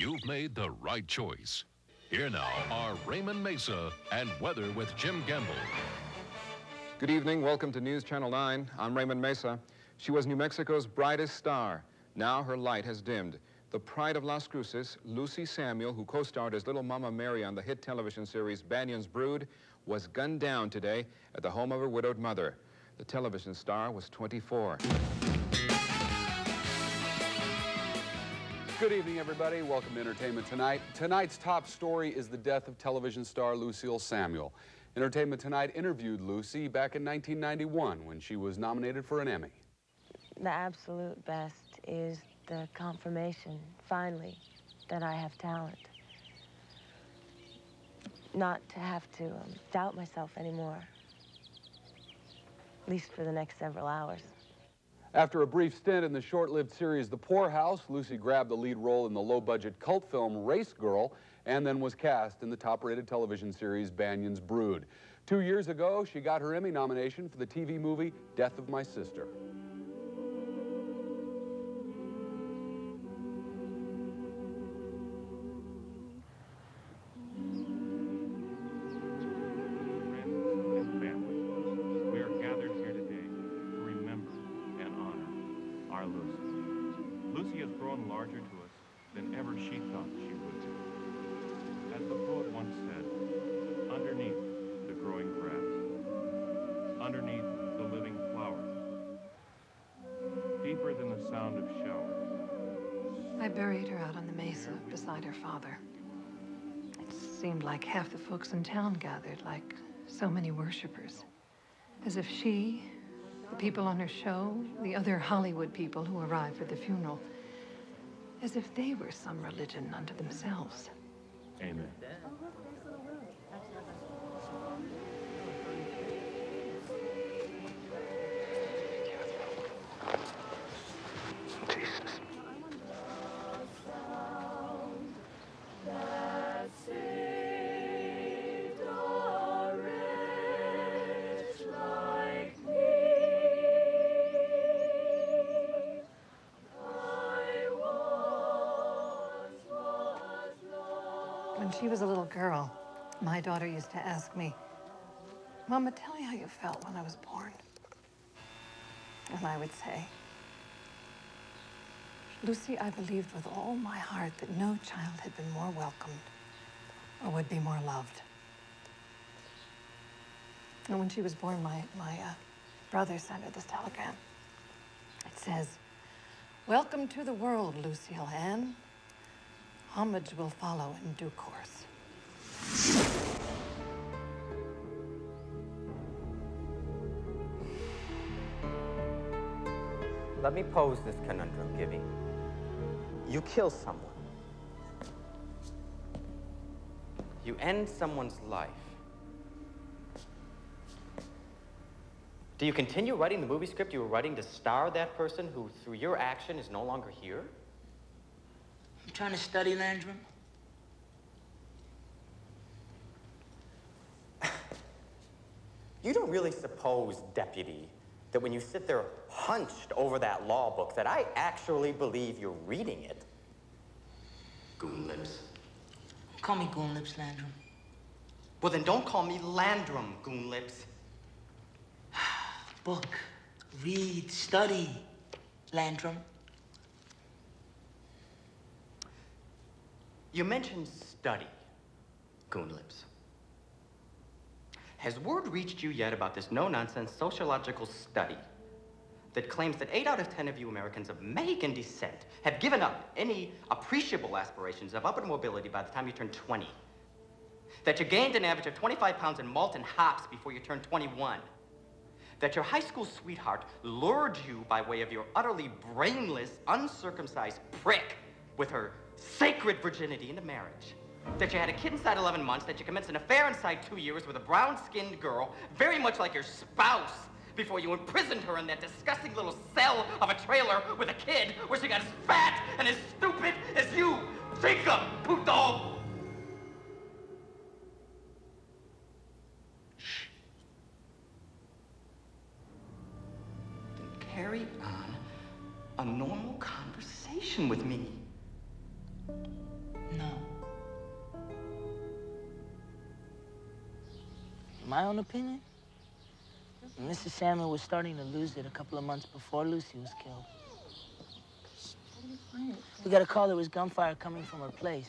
you've made the right choice. Here now are Raymond Mesa and Weather with Jim Gamble. Good evening. Welcome to News Channel 9. I'm Raymond Mesa. She was New Mexico's brightest star. Now her light has dimmed. The pride of Las Cruces, Lucy Samuel, who co-starred as Little Mama Mary on the hit television series Banyan's Brood, was gunned down today at the home of her widowed mother. The television star was 24. Good evening, everybody. Welcome to Entertainment Tonight. Tonight's top story is the death of television star Lucille Samuel. Entertainment Tonight interviewed Lucy back in 1991 when she was nominated for an Emmy. The absolute best is the confirmation, finally, that I have talent. Not to have to doubt myself anymore, at least for the next several hours. After a brief stint in the short-lived series The Poorhouse, Lucy grabbed the lead role in the low-budget cult film Race Girl and then was cast in the top-rated television series Banyan's Brood. 2 years ago, she got her Emmy nomination for the TV movie Death of My Sister. Lucy has grown larger to us than ever she thought she would do. As the poet once said, underneath the growing grass, underneath the living flower, deeper than the sound of showers. I buried her out on the mesa beside her father. It seemed like half the folks in town gathered, like so many worshipers. As if she, the people on her show, the other Hollywood people who arrived for the funeral, as if they were some religion unto themselves. Amen. Jesus. When she was a little girl, my daughter used to ask me, "Mama, tell me how you felt when I was born." And I would say, "Lucy, I believed with all my heart that no child had been more welcomed or would be more loved." And when she was born, my brother sent her this telegram. It says, "Welcome to the world, Lucille Ann. Homage will follow in due course." Let me pose this conundrum, Gibby. You kill someone. You end someone's life. Do you continue writing the movie script you were writing to star that person who, through your action, is no longer here? You trying to study, Landrum? You don't really suppose, Deputy, that when you sit there hunched over that law book, that I actually believe you're reading it? Goon lips. Call me Goon Lips, Landrum. Well, then don't call me Landrum, Goon lips. Book. Read. Study, Landrum. You mentioned study, Goon lips. Has word reached you yet about this no-nonsense sociological study that claims that 8 out of 10 of you Americans of Mexican descent have given up any appreciable aspirations of upward mobility by the time you turn 20? That you gained an average of 25 pounds in malt and hops before you turned 21? That your high school sweetheart lured you by way of your utterly brainless, uncircumcised prick with her sacred virginity into marriage? That you had a kid inside 11 months, that you commenced an affair inside 2 years with a brown-skinned girl, very much like your spouse, before you imprisoned her in that disgusting little cell of a trailer with a kid where she got as fat and as stupid as you. Jacob, puto! Shh. Then carry on a normal conversation with me. My own opinion? Mrs. Samuel was starting to lose it a couple of months before Lucy was killed. We got a call there was gunfire coming from her place.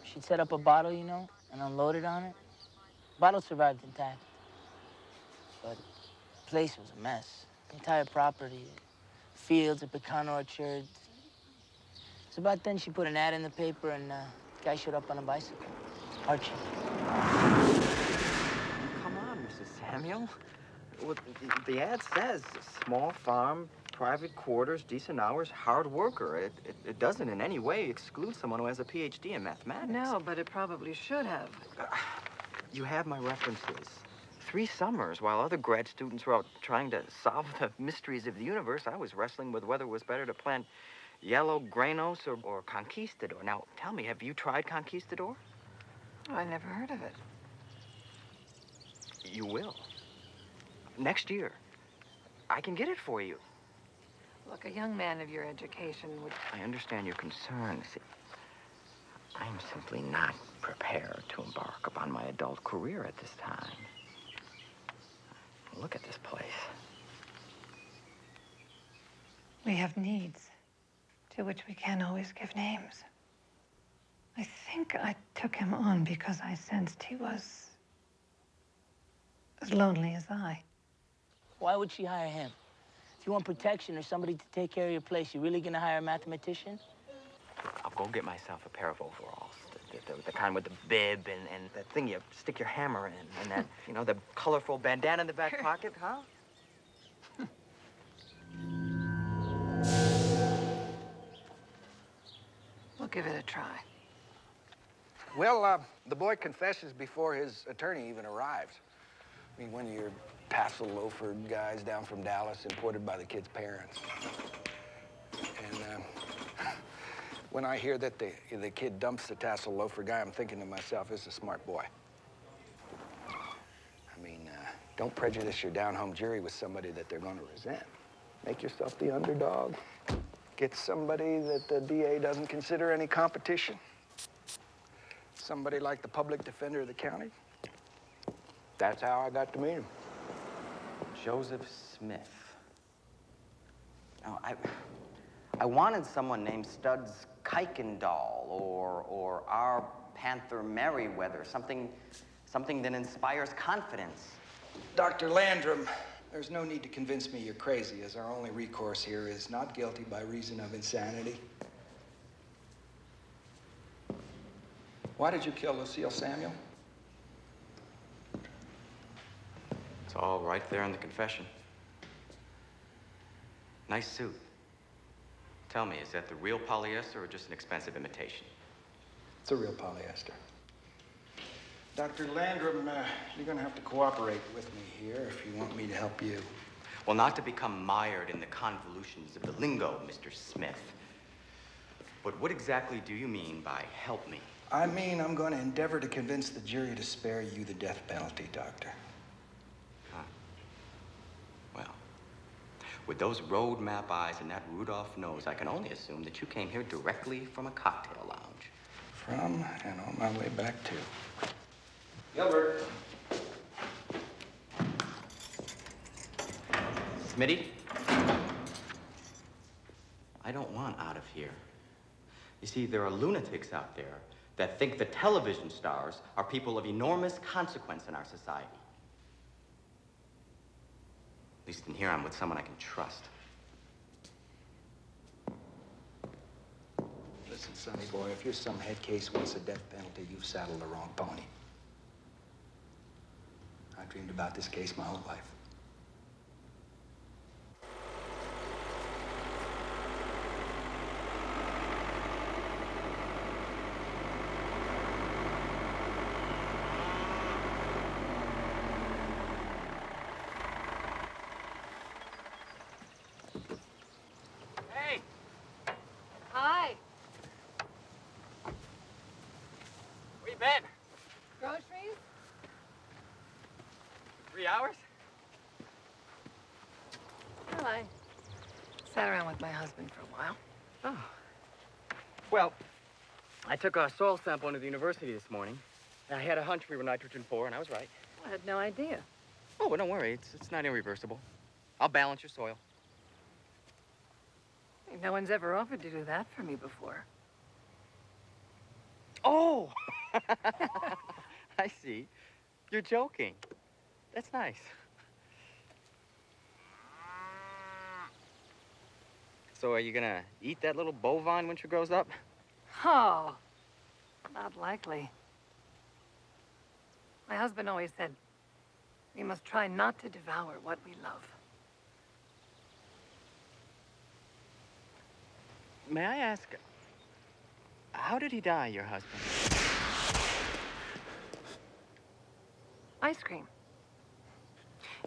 She'd set up a bottle, you know, and unloaded on it. Bottle survived intact. But the place was a mess. The entire property, fields, a pecan orchard. So about then she put an ad in the paper and the guy showed up on a bicycle. Archie. Come on, Mrs. Samuel. Well, the ad says small farm, private quarters, decent hours, hard worker. It doesn't in any way exclude someone who has a PhD in mathematics. No, but it probably should have. You have my references. 3 summers, while other grad students were out trying to solve the mysteries of the universe, I was wrestling with whether it was better to plant yellow granos or conquistador. Now, tell me, have you tried conquistador? Oh, I never heard of it. You will. Next year. I can get it for you. Look, a young man of your education would... I understand your concerns. I'm simply not prepared to embark upon my adult career at this time. Look at this place. We have needs to which we can't always give names. I think I took him on because I sensed he was as lonely as I. Why would she hire him? If you want protection or somebody to take care of your place, you really gonna hire a mathematician? I'll go get myself a pair of overalls. The kind with the bib and that thing you stick your hammer in. And that, you know, the colorful bandana in the back pocket, huh? We'll give it a try. Well, the boy confesses before his attorney even arrives. I mean, one of your tassel loafer guys down from Dallas, imported by the kid's parents. And when I hear that the kid dumps the tassel loafer guy, I'm thinking to myself, this is a smart boy. I mean, don't prejudice your down-home jury with somebody that they're going to resent. Make yourself the underdog. Get somebody that the DA doesn't consider any competition. Somebody like the public defender of the county. That's how I got to meet him. Joseph Smith. Now, I wanted someone named Studs Kuykendall or our Panther Merriweather, something that inspires confidence. Dr. Landrum, there's no need to convince me you're crazy, as our only recourse here is not guilty by reason of insanity. Why did you kill Lucille Samuel? It's all right there in the confession. Nice suit. Tell me, is that the real polyester or just an expensive imitation? It's a real polyester. Dr. Landrum, you're gonna have to cooperate with me here if you want me to help you. Well, not to become mired in the convolutions of the lingo, Mr. Smith. But what exactly do you mean by help me? I mean, I'm gonna endeavor to convince the jury to spare you the death penalty, Doctor. Huh. Well, with those road map eyes and that Rudolph nose, I can only assume that you came here directly from a cocktail lounge. From and on my way back to. Gilbert. Smitty? I don't want out of here. You see, there are lunatics out there that think that television stars are people of enormous consequence in our society. At least in here, I'm with someone I can trust. Listen, sonny boy, if you're some head case wants a death penalty, you've saddled the wrong pony. I've dreamed about this case my whole life. Hey! Hi. Where you been? Groceries? 3 hours? Well, I sat around with my husband for a while. Oh. Well, I took a soil sample into the university this morning. I had a hunch we were nitrogen-4, and I was right. I had no idea. Oh, but don't worry. It's not irreversible. I'll balance your soil. No one's ever offered to do that for me before. Oh! I see. You're joking. That's nice. So are you gonna eat that little bovine when she grows up? Oh, not likely. My husband always said, we must try not to devour what we love. May I ask, how did he die, your husband? Ice cream.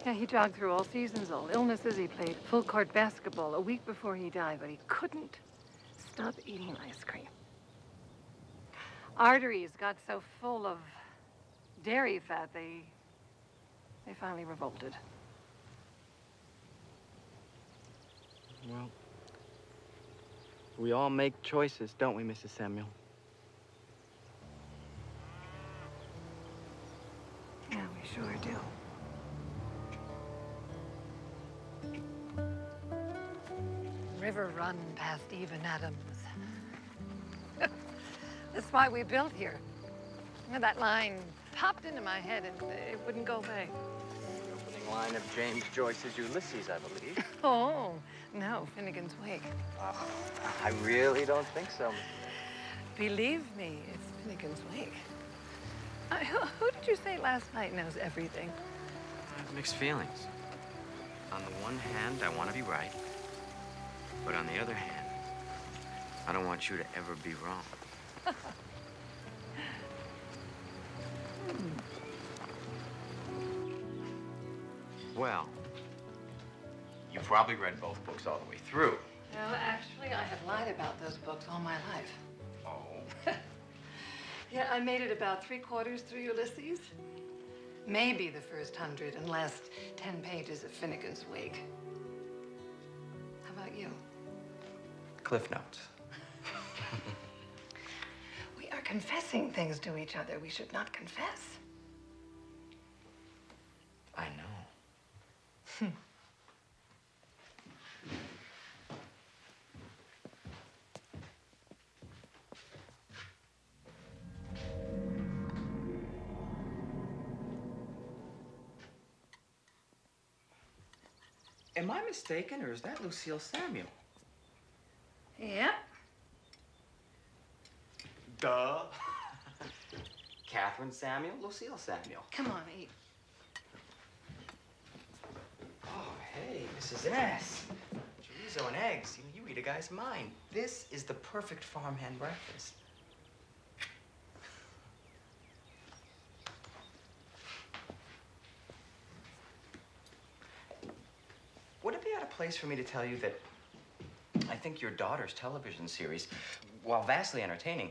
Yeah, he jogged through all seasons, all illnesses. He played full-court basketball a week before he died, but he couldn't stop eating ice cream. Arteries got so full of dairy fat, they finally revolted. Well, we all make choices, don't we, Mrs. Samuel? Yeah, we sure do. River run past even Adams. That's why we built here. And that line popped into my head and it wouldn't go away. The opening line of James Joyce's Ulysses, I believe. Oh, no, Finnegan's Wake. I really don't think so. Believe me, it's Finnegan's Wake. Who did you say last night knows everything? I have mixed feelings. On the one hand, I want to be right. But on the other hand, I don't want you to ever be wrong. Well, you probably read both books all the way through. No, actually, I have lied about those books all my life. Oh. Yeah, I made it about 3/4 through Ulysses. Maybe the first 100 and last 10 pages of Finnegan's Wake. How about you? Cliff Notes. We are confessing things to each other we should not confess. I know. Am I mistaken, or is that Lucille Samuel? Yep. Duh. Catherine Samuel, Lucille Samuel. Come on, eat. Oh, hey, Mrs. S. Chorizo and eggs. You read a guy's mind. This is the perfect farmhand breakfast. Would it be out of place for me to tell you that I think your daughter's television series, while vastly entertaining,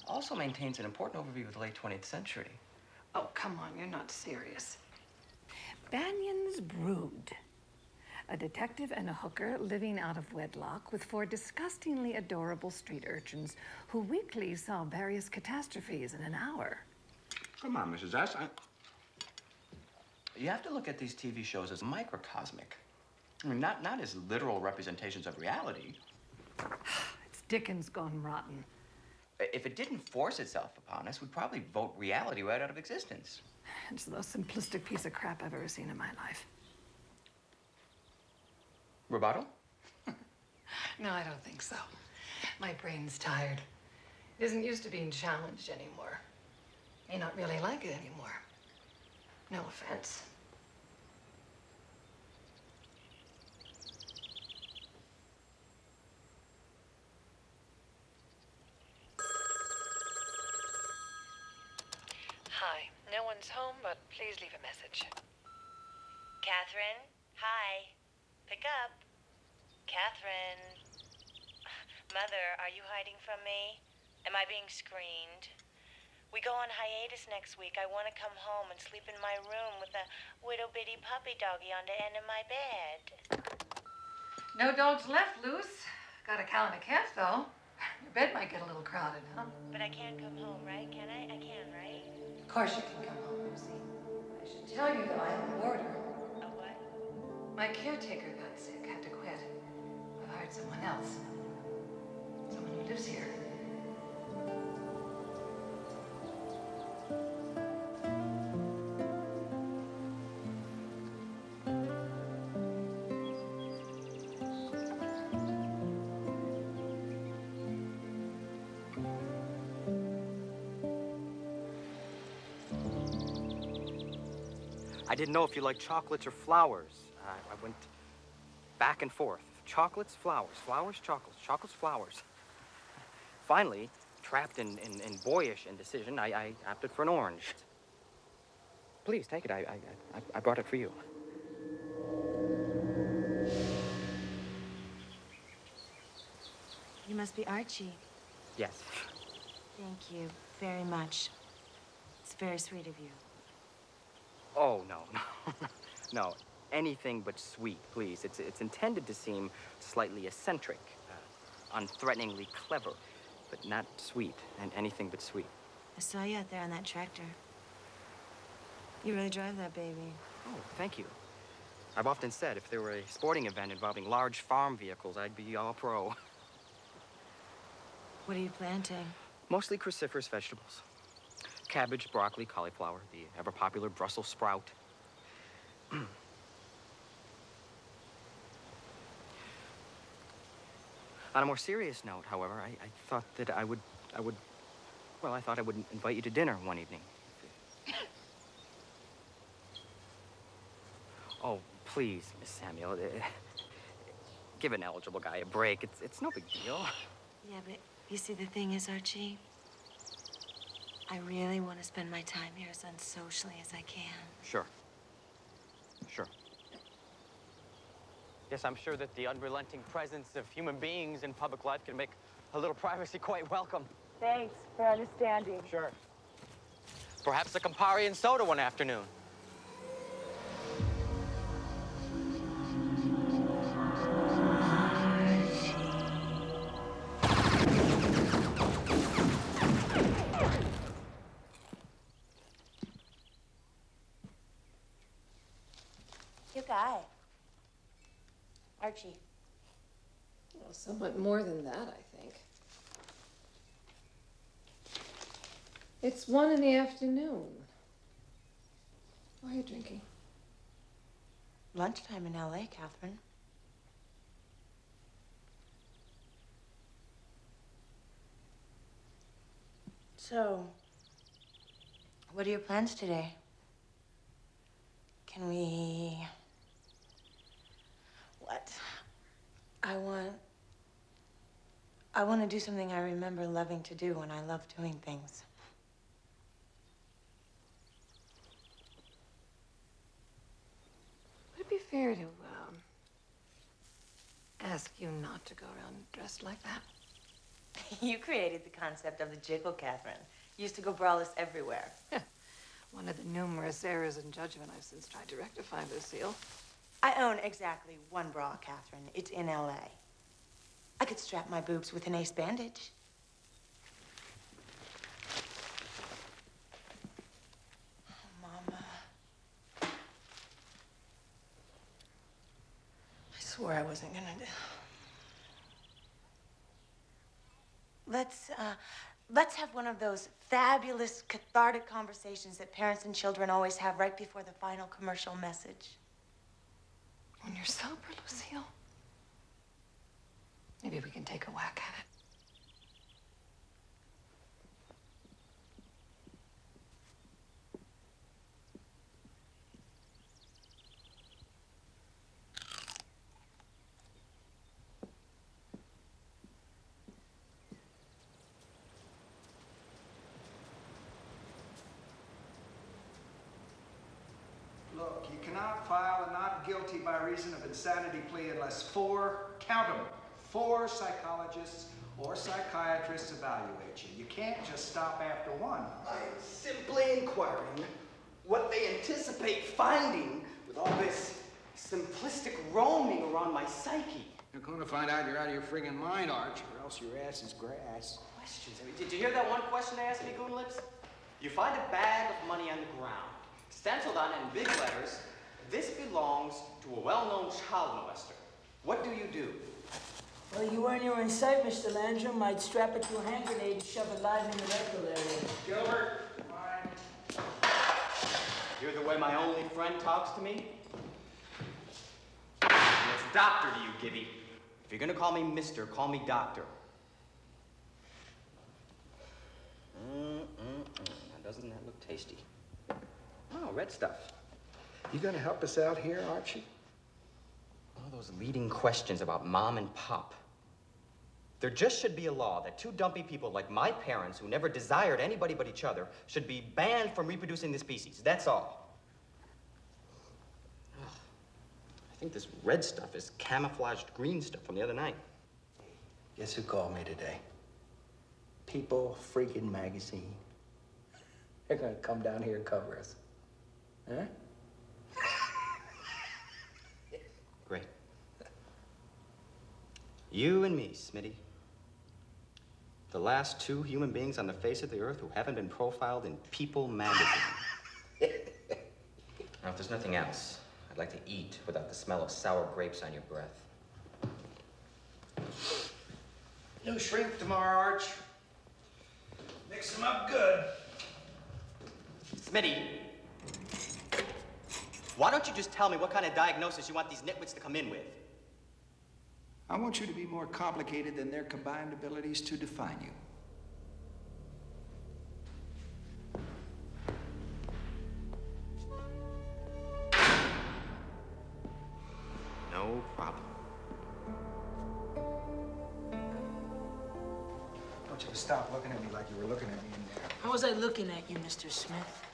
also maintains an important overview of the late 20th century? Oh, come on, you're not serious. Banion's Brood. A detective and a hooker living out of wedlock with 4 disgustingly adorable street urchins who weekly solve various catastrophes in an hour. Come on, Mrs. S. You have to look at these TV shows as microcosmic. I mean, not as literal representations of reality. It's Dickens gone rotten. If it didn't force itself upon us, we'd probably vote reality right out of existence. It's the most simplistic piece of crap I've ever seen in my life. Rebuttal? No, I don't think so. My brain's tired. It isn't used to being challenged anymore. May not really like it anymore. No offense. Hi. No one's home, but please leave a message. Catherine? Hi. Pick up. Catherine. Mother, are you hiding from me? Am I being screened? We go on hiatus next week. I want to come home and sleep in my room with a little-bitty puppy doggy on the end of my bed. No dogs left loose. Got a cow and a calf, though. Your bed might get a little crowded, huh? But I can't come home, right? Can I? I can, right? Of course you can come home, Lucy. I should tell you that I am a boarder. A what? My caretaker got sick, had to quit. I've hired someone else. Someone who lives here. I didn't know if you liked chocolates or flowers. I went back and forth. Chocolates, flowers, flowers, chocolates, chocolates, flowers. Finally, trapped in boyish indecision, I opted for an orange. Please, take it. I brought it for you. You must be Archie. Yes. Thank you very much. It's very sweet of you. Oh, no. No, anything but sweet, please. It's intended to seem slightly eccentric, unthreateningly clever, but not sweet, and anything but sweet. I saw you out there on that tractor. You really drive that baby. Oh, thank you. I've often said if there were a sporting event involving large farm vehicles, I'd be all pro. What are you planting? Mostly cruciferous vegetables. Cabbage, broccoli, cauliflower, the ever-popular Brussels sprout. On a more serious note, however, I thought that I would invite you to dinner one evening. Oh, please, Miss Samuel, give an eligible guy a break. It's no big deal. Yeah, but you see, the thing is, Archie, I really want to spend my time here as unsocially as I can. Sure. Sure. Yes, I'm sure that the unrelenting presence of human beings in public life can make a little privacy quite welcome. Thanks for understanding. Sure. Perhaps a Campari and soda one afternoon. You guy. Archie. Well, somewhat more than that, I think. It's 1 in the afternoon. Why are you drinking? Lunchtime in L.A., Catherine. So, what are your plans today? Can we... What? I want to do something I remember loving to do when I love doing things. Would it be fair to ask you not to go around dressed like that? You created the concept of the jiggle, Catherine. You used to go braless everywhere. One of the numerous errors in judgment I've since tried to rectify, Lucille. I own exactly one bra, Catherine. It's in L.A. I could strap my boobs with an ace bandage. Oh, Mama. I swore I wasn't gonna do... Let's have one of those fabulous, cathartic conversations that parents and children always have right before the final commercial message. When you're sober, Lucille, maybe we can take a whack at it. Look, you cannot file a not guilty by reason of insanity plea unless 4, count 'em, 4 psychologists or psychiatrists evaluate you. You can't just stop after one. I'm simply inquiring what they anticipate finding with all this simplistic roaming around my psyche. You're going to find out you're out of your friggin' mind, Arch, or else your ass is grass. Questions. I mean, did you hear that one question they asked me, Goon Lips? You find a bag of money on the ground, stenciled on it in big letters, "This belongs to a well-known child molester." What do you do? Well, you weren't in sight, Mr. Landrum. I'd strap it to a hand grenade and shove it live in the rectal area. Gilbert, come on. Hear the way my only friend talks to me? And it's doctor to you, Gibby. If you're gonna call me mister, call me doctor. Now, doesn't that look tasty? Oh, red stuff. You gonna help us out here, Archie? All those leading questions about mom and pop. There just should be a law that two dumpy people like my parents, who never desired anybody but each other, should be banned from reproducing the species. That's all. Ugh. I think this red stuff is camouflaged green stuff from the other night. Guess who called me today? People freaking magazine. They're gonna come down here and cover us. Huh? Great. You and me, Smitty. The last two human beings on the face of the earth who haven't been profiled in People magazine. Now, if there's nothing else, I'd like to eat without the smell of sour grapes on your breath. New shrimp tomorrow, Arch. Mix them up good. Smitty, why don't you just tell me what kind of diagnosis you want these nitwits to come in with? I want you to be more complicated than their combined abilities to define you. No problem. I want you to stop looking at me like you were looking at me in there. How was I looking at you, Mr. Smith?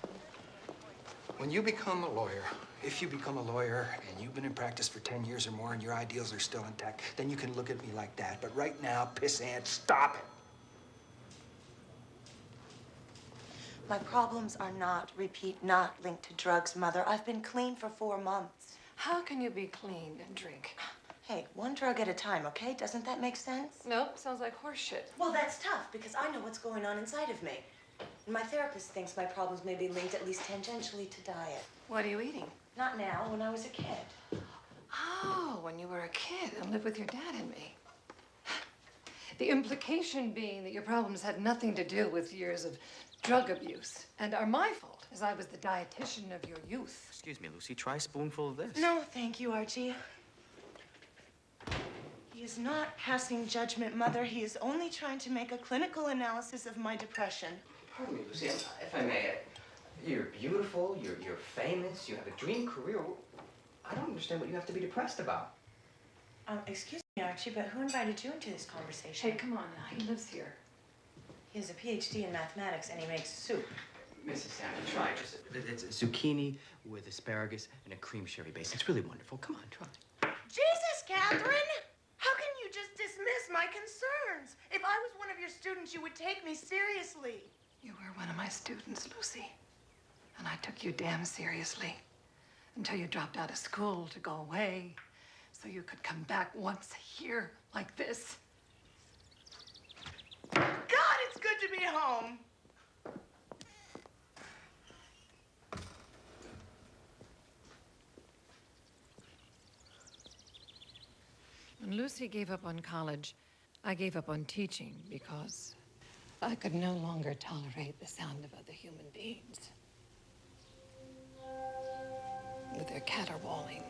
When you become a lawyer, if you become a lawyer and you've been in practice for 10 years or more and your ideals are still intact, then you can look at me like that. But right now, pissant, stop it. My problems are not linked to drugs, Mother. I've been clean for 4 months. How can you be clean and drink? Hey, one drug at a time, okay? Doesn't that make sense? Nope, sounds like horse shit. Well, that's tough because I know what's going on inside of me. And my therapist thinks my problems may be linked at least tangentially to diet. What are you eating? Not now, when I was a kid. Oh, when you were a kid and lived with your dad and me. The implication being that your problems had nothing to do with years of drug abuse and are my fault, as I was the dietitian of your youth. Excuse me, Lucy, try a spoonful of this. No, thank you, Archie. He is not passing judgment, Mother. He is only trying to make a clinical analysis of my depression. Pardon me, Lucy, if I may. You're beautiful, you're famous, you have a dream career. I don't understand what you have to be depressed about. Excuse me, Archie, but who invited you into this conversation? Hey, come on now. He lives here. He has a PhD in mathematics and he makes soup. Mrs. Salmon, try it. It's zucchini with asparagus and a cream sherry base. It's really wonderful. Come on, try. Jesus, Catherine! How can you just dismiss my concerns? If I was one of your students, you would take me seriously. You were one of my students, Lucy. And I took you damn seriously. Until you dropped out of school to go away. So you could come back once a year like this. God, it's good to be home. When Lucy gave up on college, I gave up on teaching because I could no longer tolerate the sound of other human beings. With their caterwauling,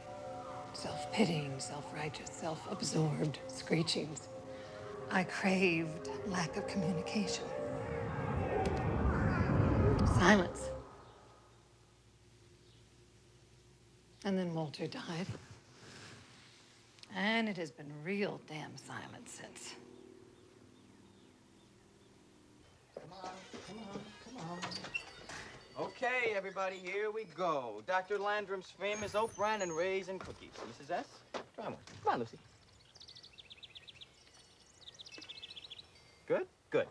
self-pitying, self-righteous, self-absorbed screechings. I craved lack of communication. Silence. And then Walter died. And it has been real damn silent since. Come on. Okay, everybody, here we go. Dr. Landrum's famous oat bran and raisin cookies. Mrs. S., try one. Come on, Lucy. Good? Good.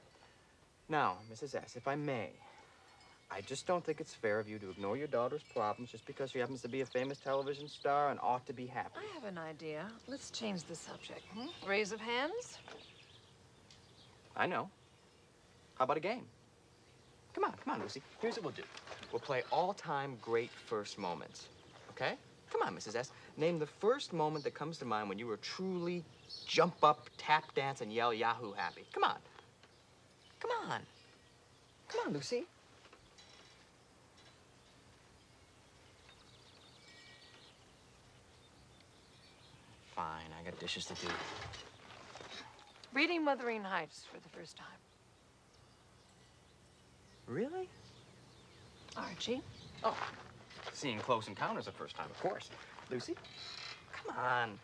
Now, Mrs. S., if I may, I just don't think it's fair of you to ignore your daughter's problems just because she happens to be a famous television star and ought to be happy. I have an idea. Let's change the subject. Raise of hands? I know. How about a game? Come on, Lucy. Here's what we'll do. We'll play all-time great first moments, okay? Come on, Mrs. S. Name the first moment that comes to mind when you were truly jump up, tap dance, and yell Yahoo happy. Come on. Come on. Come on, Lucy. Fine, I got dishes to do. Reading Wuthering Heights for the first time. Really? Archie? Oh, seeing Close Encounters the first time, of course. Lucy? Come on.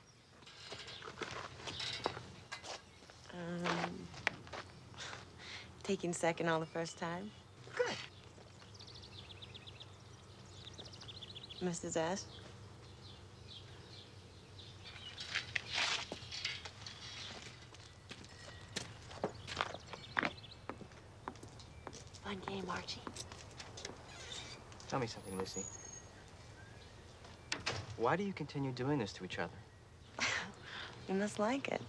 Taking second all the first time. Good. Mrs. S. Fun game, Archie. Tell me something, Lucy. Why do you continue doing this to each other? You must like it.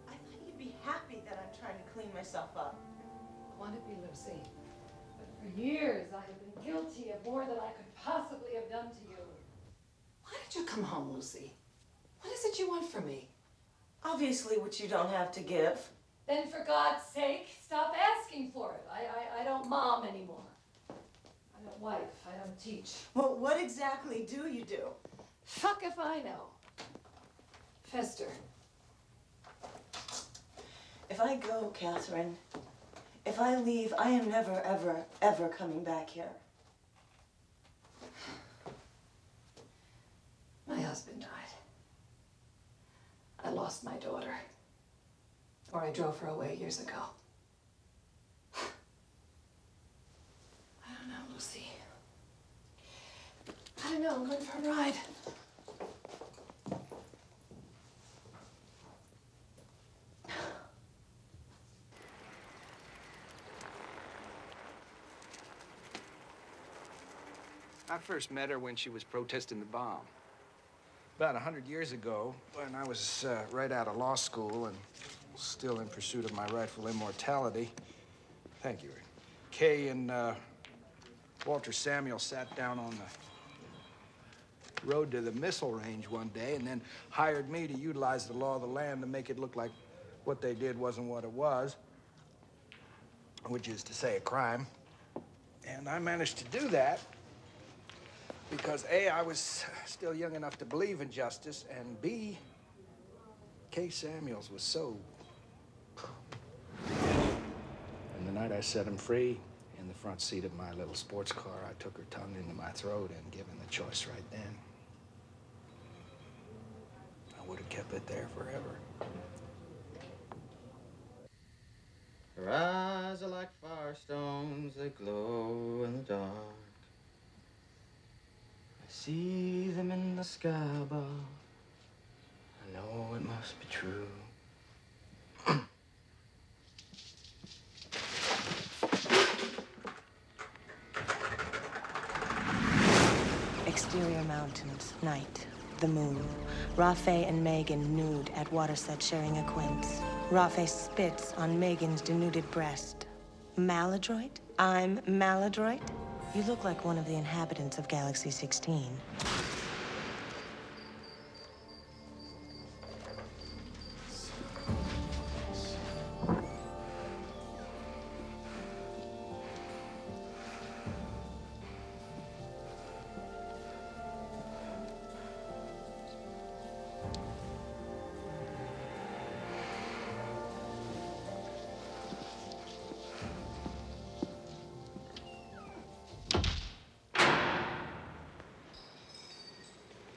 I thought you'd be happy that I'm trying to clean myself up. I want to be, Lucy. But for years, I have been guilty of more than I could possibly have done to you. Why did you come home, Lucy? What is it you want from me? Obviously, what you don't have to give. Then for God's sake, stop asking for it. I don't mom anymore. I don't wife. I don't teach. Well, what exactly do you do? Fuck if I know. Fester. If I go, Catherine, if I leave, I am never, ever, ever coming back here. My husband died. I lost my daughter. Or I drove her away years ago. I don't know, Lucy. I don't know. I'm going for a ride. I first met her when she was protesting the bomb. About 100 years ago, when I was right out of law school and still in pursuit of my rightful immortality. Thank you. Kay and Walter Samuel sat down on the road to the missile range one day and then hired me to utilize the law of the land to make it look like what they did wasn't what it was, which is to say a crime. And I managed to do that because A, I was still young enough to believe in justice, and B, Kay Samuels was so. And the night I set him free, in the front seat of my little sports car, I took her tongue into my throat, and given the choice right then, I would have kept it there forever. Her eyes are like firestones, they glow in the dark. I see them in the sky above. I know it must be true. Exterior mountains, night, the moon. Rafe and Megan nude at waterset sharing a quince. Rafe spits on Megan's denuded breast. Maladroit? I'm Maladroit? You look like one of the inhabitants of Galaxy 16.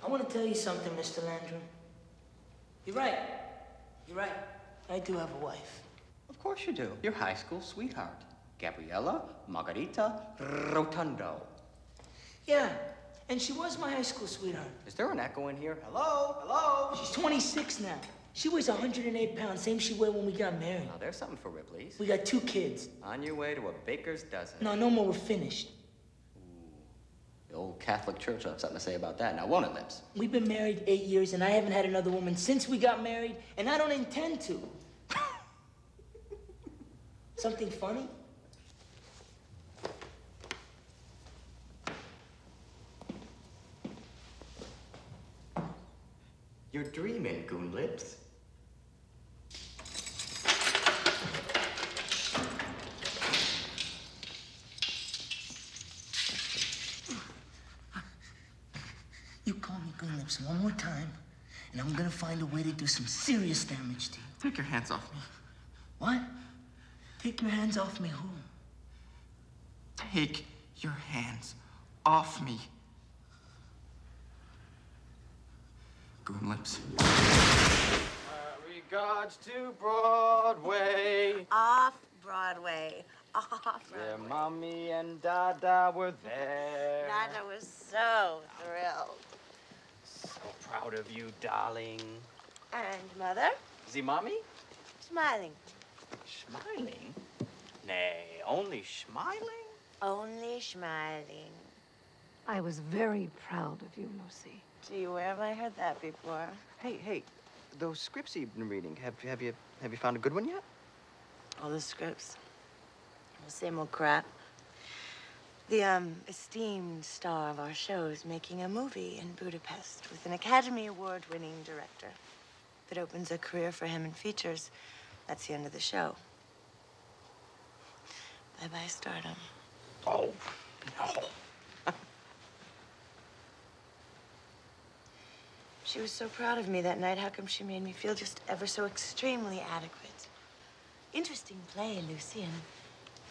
I want to tell you something, Mr. Landrum. You're right. You're right. I do have a wife. Of course you do. Your high school sweetheart. Gabriella Margarita Rotundo. Yeah, And she was my high school sweetheart. Is there an echo in here? Hello? Hello? She's 26 now. She weighs 108 pounds, same she weighed when we got married. Now, there's something for Ripley's. We got 2 kids. On your way to a baker's dozen. No more, we're finished. The old Catholic Church will have something to say about that now, won't it, Lips? We've been married 8 years, and I haven't had another woman since we got married, and I don't intend to. Something funny? You're dreaming, Goon Lips. You call me Goon Lips one more time, and I'm gonna find a way to do some serious damage to you. Take your hands off me. What? Take your hands off me, who? Take your hands off me. Goon Lips. Regards to Broadway. Off Broadway. Off Broadway. Where Mommy and Dada were there. Nana was so thrilled. So proud of you, darling. And Mother? See, Mommy? Smiling. Smiling? Nay, only smiling? Only smiling. I was very proud of you, Lucy. Gee, where have I heard that before? Hey, those scripts you've been reading, have you found a good one yet? All the scripts. The same old crap. The, esteemed star of our show is making a movie in Budapest with an Academy Award-winning director. If it opens a career for him in features, that's the end of the show. Bye-bye, stardom. Oh, no. She was so proud of me that night. How come she made me feel just ever so extremely adequate? Interesting play, Lucy, and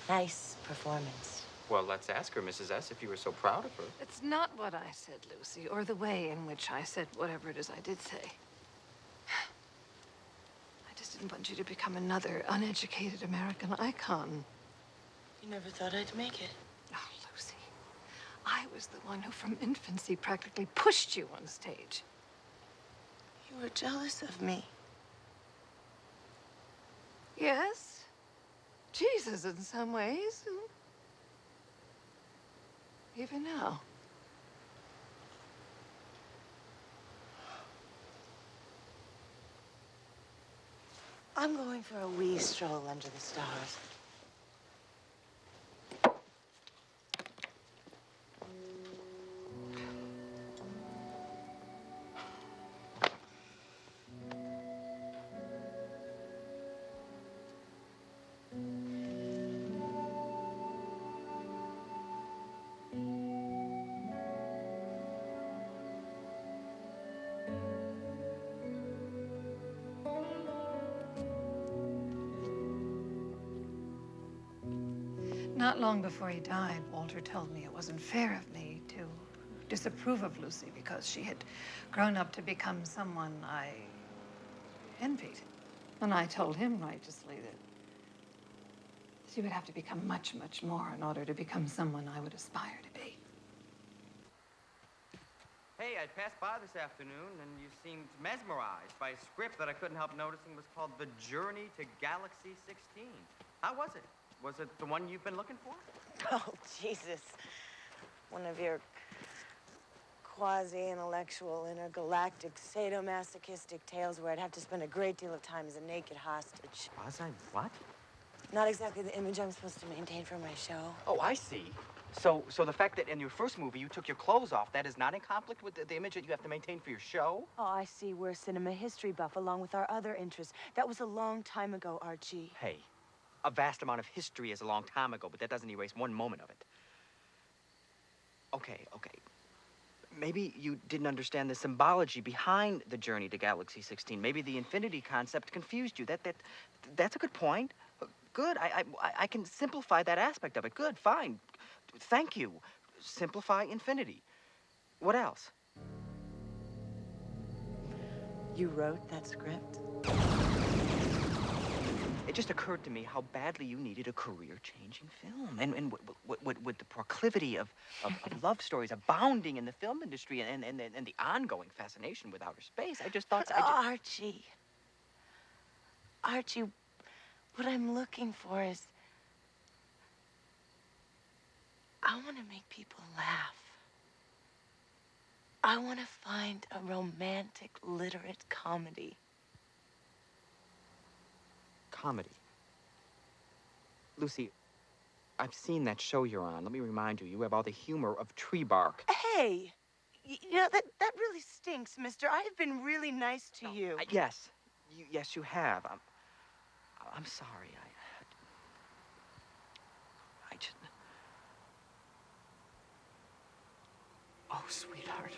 nice performance. Well, let's ask her, Mrs. S., if you were so proud of her. It's not what I said, Lucy, or the way in which I said whatever it is I did say. I just didn't want you to become another uneducated American icon. You never thought I'd make it. Oh, Lucy, I was the one who from infancy practically pushed you on stage. You were jealous of me. Yes. Jesus, in some ways. Even now. I'm going for a wee stroll under the stars. Not long before he died, Walter told me it wasn't fair of me to disapprove of Lucy because she had grown up to become someone I envied. And I told him righteously that she would have to become much, much more in order to become someone I would aspire to be. Hey, I passed by this afternoon, and you seemed mesmerized by a script that I couldn't help noticing was called The Journey to Galaxy 16. How was it? Was it the one you've been looking for? Oh, Jesus. One of your quasi-intellectual, intergalactic, sadomasochistic tales where I'd have to spend a great deal of time as a naked hostage. Quasi what? Not exactly the image I'm supposed to maintain for my show. Oh, I see. So the fact that in your first movie you took your clothes off, that is not in conflict with the image that you have to maintain for your show? Oh, I see. We're a cinema history buff along with our other interests. That was a long time ago, Archie. Hey, a vast amount of history is a long time ago, but that doesn't erase one moment of it. Okay. Maybe you didn't understand the symbology behind the journey to Galaxy 16. Maybe the infinity concept confused you. That's a good point. Good. I can simplify that aspect of it. Good. Fine. Thank you. Simplify infinity. What else? You wrote that script? It just occurred to me how badly you needed a career-changing film. And with the proclivity of love stories abounding in the film industry and the ongoing fascination with outer space, I just thought... Archie. Archie, what I'm looking for is... I want to make people laugh. I want to find a romantic, literate comedy. Comedy? Lucy, I've seen that show you're on. Let me remind you, you have all the humor of tree bark. Hey, you know, that really stinks, mister. I have been really nice to you. Yes, yes, you have. I'm sorry. I just... Oh, sweetheart.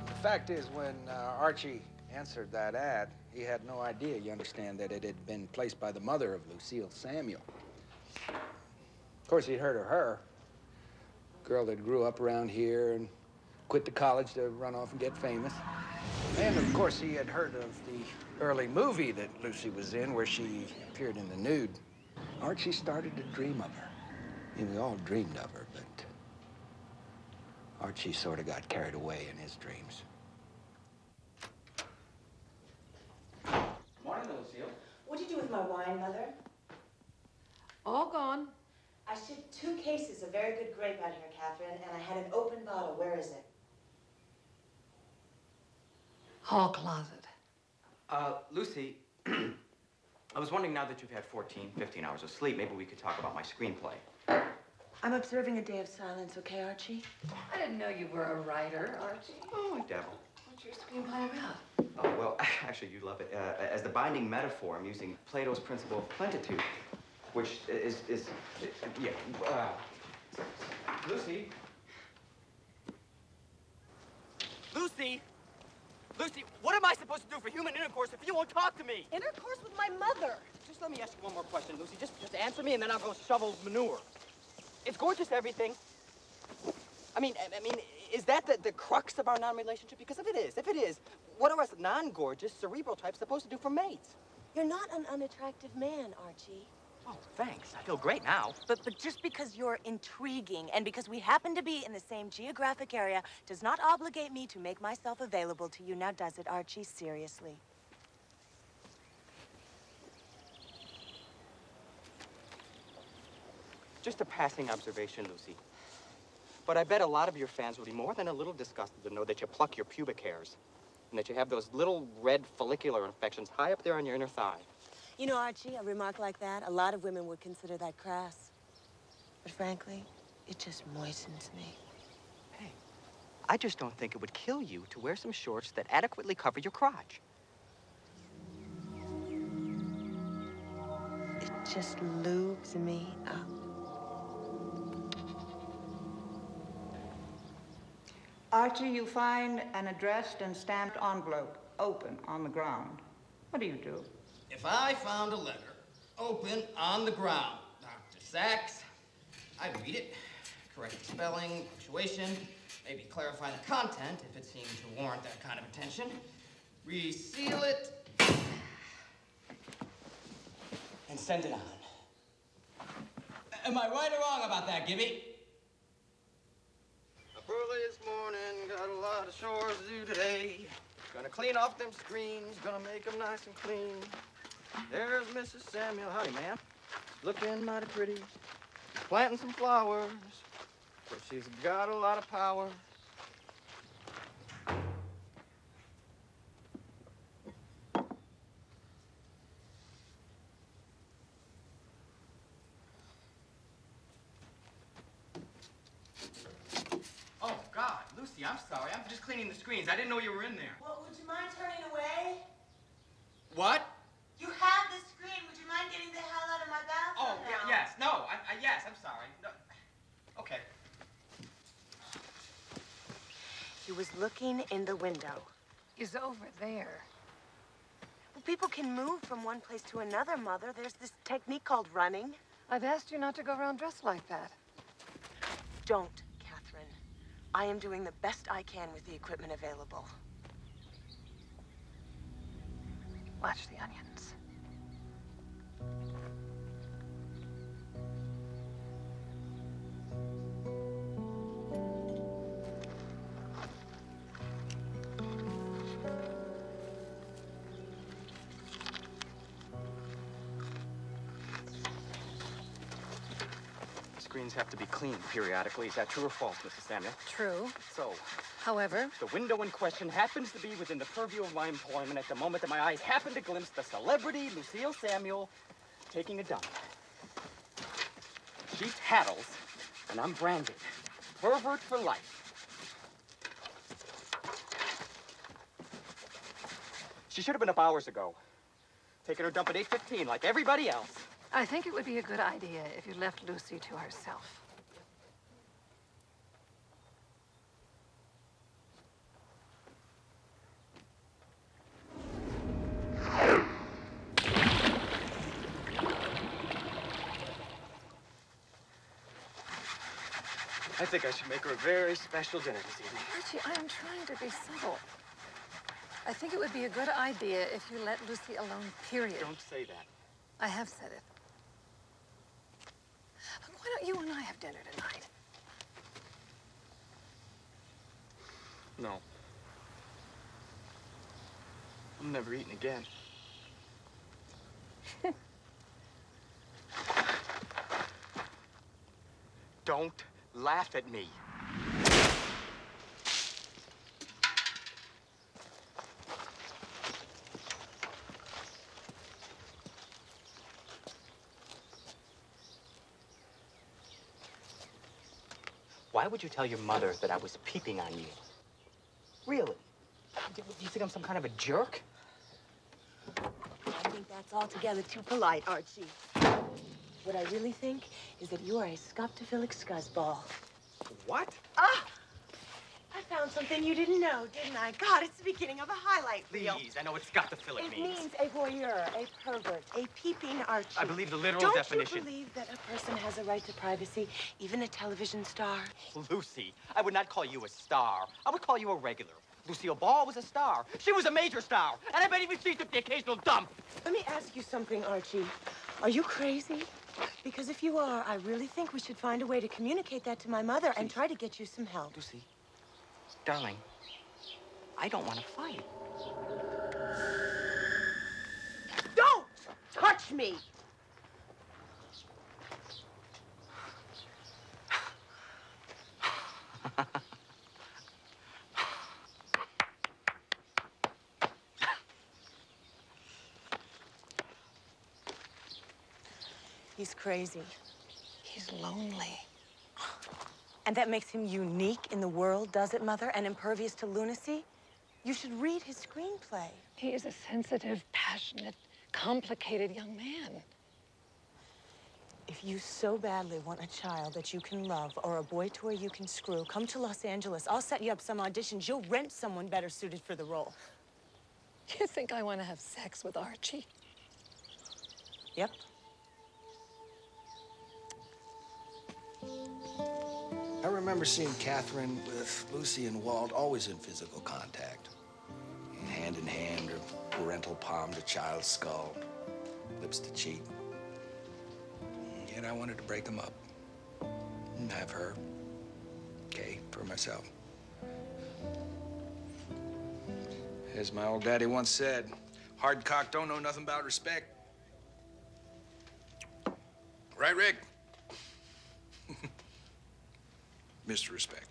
The fact is, when Archie answered that ad, he had no idea, you understand, that it had been placed by the mother of Lucille Samuel. Of course, he'd heard of her. Girl that grew up around here and quit the college to run off and get famous. And, of course, he had heard of the early movie that Lucy was in, where she appeared in the nude. Archie started to dream of her. I mean, we all dreamed of her, but Archie sort of got carried away in his dreams. Morning, Lucille. What'd you do with my wine, Mother? All gone. I shipped 2 cases of very good grape out here, Catherine, and I had an open bottle. Where is it? Hall closet. Lucy, I was wondering, now that you've had 14, 15 hours of sleep, maybe we could talk about my screenplay. I'm observing a day of silence, okay, Archie? I didn't know you were a writer, Archie. Oh, I dabble. What's your screenplay about? Oh, well, actually, you'd love it. As the binding metaphor, I'm using Plato's principle of plenitude, which is yeah, Lucy. Lucy! Lucy, what am I supposed to do for human intercourse if you won't talk to me? Intercourse with my mother. Just let me ask you one more question, Lucy. Just answer me, and then I'll go shovel manure. It's gorgeous, everything. I mean, is that the crux of our non-relationship? Because if it is, what are us non-gorgeous, cerebral types supposed to do for mates? You're not an unattractive man, Archie. Oh, thanks. I feel great now. But just because you're intriguing and because we happen to be in the same geographic area does not obligate me to make myself available to you. Now, does it, Archie? Seriously. Just a passing observation, Lucy. But I bet a lot of your fans would be more than a little disgusted to know that you pluck your pubic hairs and that you have those little red follicular infections high up there on your inner thigh. You know, Archie, a remark like that, a lot of women would consider that crass. But frankly, it just moistens me. Hey, I just don't think it would kill you to wear some shorts that adequately cover your crotch. It just lubes me up. Archie, you find an addressed and stamped envelope open on the ground. What do you do? If I found a letter open on the ground, Dr. Sachs, I'd read it, correct the spelling, punctuation, maybe clarify the content if it seemed to warrant that kind of attention, reseal it, and send it on. Am I right or wrong about that, Gibby? Up early this morning, got a lot of chores to do today. Gonna clean off them screens, gonna make them nice and clean. There's Mrs. Samuel. Howdy, ma'am. Looking mighty pretty. Planting some flowers. But she's got a lot of power. Oh, God. Lucy, I'm sorry. I'm just cleaning the screens. I didn't know you were in there. Well, would you mind turning away? What? You have the screen. Would you mind getting the hell out of my bathroom Oh, now? yes. No, yes, I'm sorry. No. Okay. He was looking in the window. He's over there. people can move from one place to another, Mother. There's this technique called running. I've asked you not to go around dressed like that. Don't, Catherine. I am doing the best I can with the equipment available. Watch the onions. Screens have to be cleaned periodically. Is that true or false, Mrs. Samuel? True. So, However, the window in question happens to be within the purview of my employment at the moment that my eyes happen to glimpse the celebrity Lucille Samuel taking a dump. She tattles, and I'm branded pervert for life. She should have been up hours ago, taking her dump at 8:15 like everybody else. I think it would be a good idea if you left Lucy to herself. I think I should make her a very special dinner this evening. Archie, I am trying to be subtle. I think it would be a good idea if you let Lucy alone, period. Don't say that. I have said it. Look, why don't you and I have dinner tonight? No. I'm never eating again. Don't laugh at me. Why would you tell your mother that I was peeping on you? Really? Do you think I'm some kind of a jerk? I think that's altogether too polite, Archie. What I really think is that you are a scoptophilic scuzzball. What? Ah! I found something you didn't know, didn't I? God, it's the beginning of a highlight reel. Please, I know what scoptophilic It means. means a voyeur, a pervert, a peeping Archie. I believe the literal Don't definition. you believe that a person has a right to privacy, even a television star? Lucy, I would not call you a star. I would call you a regular. Lucille Ball was a star. She was a major star. And I bet even she took the occasional dump. Let me ask you something, Archie. Are you crazy? Because if you are, I really think we should find a way to communicate that to my mother and try to get you some help. Lucy, darling, I don't want to fight. Don't touch me! He's crazy. He's lonely. And that makes him unique in the world, does it, Mother? And impervious to lunacy? You should read his screenplay. He is a sensitive, passionate, complicated young man. If you so badly want a child that you can love or a boy toy you can screw, come to Los Angeles. I'll set you up some auditions. You'll rent someone better suited for the role. You think I want to have sex with Archie? Yep. I remember seeing Catherine with Lucy and Walt always in physical contact. Hand in hand, or parental palm to child's skull, lips to cheek. Yet I wanted to break them up and have her, Kay, for myself. As my old daddy once said, hard cock don't know nothing about respect. Right, Rick? Mr. Respect.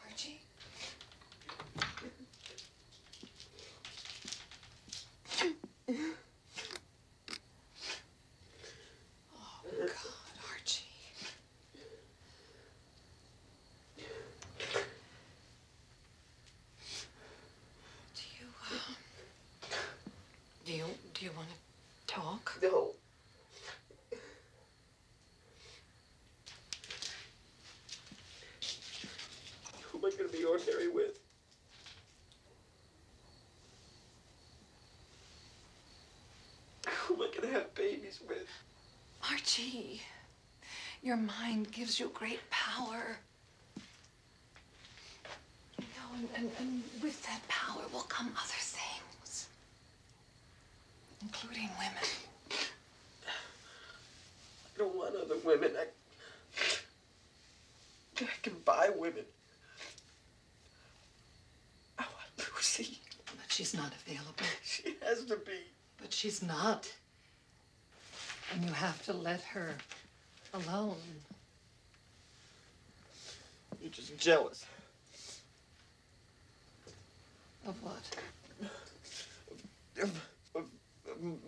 Archie? Oh, God, Archie. Do you want to talk? No. with. Archie, your mind gives you great power. You know, and with that power will come other things, including women. I don't want other women. I can buy women. I want Lucy. But she's not available. She has to be. But she's not. And you have to let her alone. You're just jealous. Of what? Of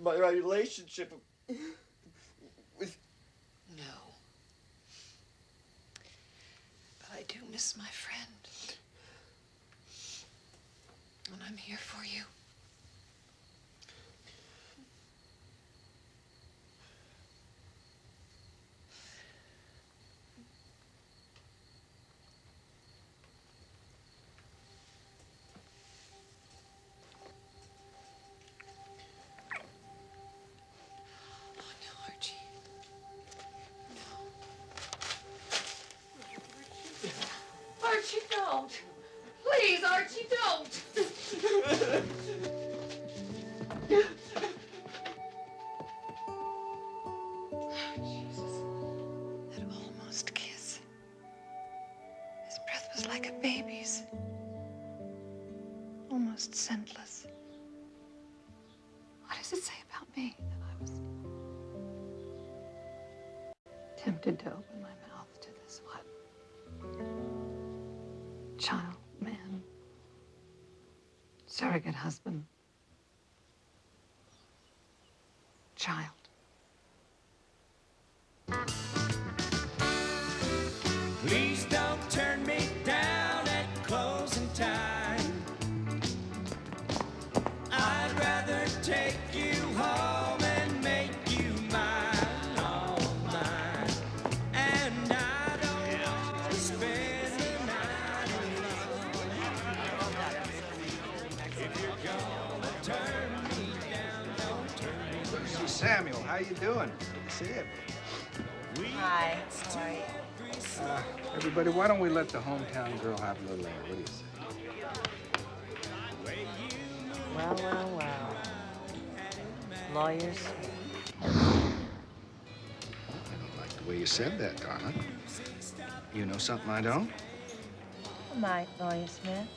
my relationship with... No. But I do miss my friend. And I'm here for you. Archie, don't. Please, Archie, don't. Jesus. That almost kiss. His breath was like a baby's. Almost scentless. What does it say about me? That I was tempted to open my mouth to this, what? Child, man, surrogate husband, child. Please don't turn me down at closing time. I'd rather take you home and make you mine, all mine. And I don't want to spend the night alone. If you're gonna turn me down, don't turn me down. Lucy Samuel, how you doing? Good to see you. Hi, how are you? Everybody, why don't we let the hometown girl have a little air? What do you say? Well, well, well. Lawyers. I don't like the way you said that, darling. You know something I don't? I might, Lawyer Smith.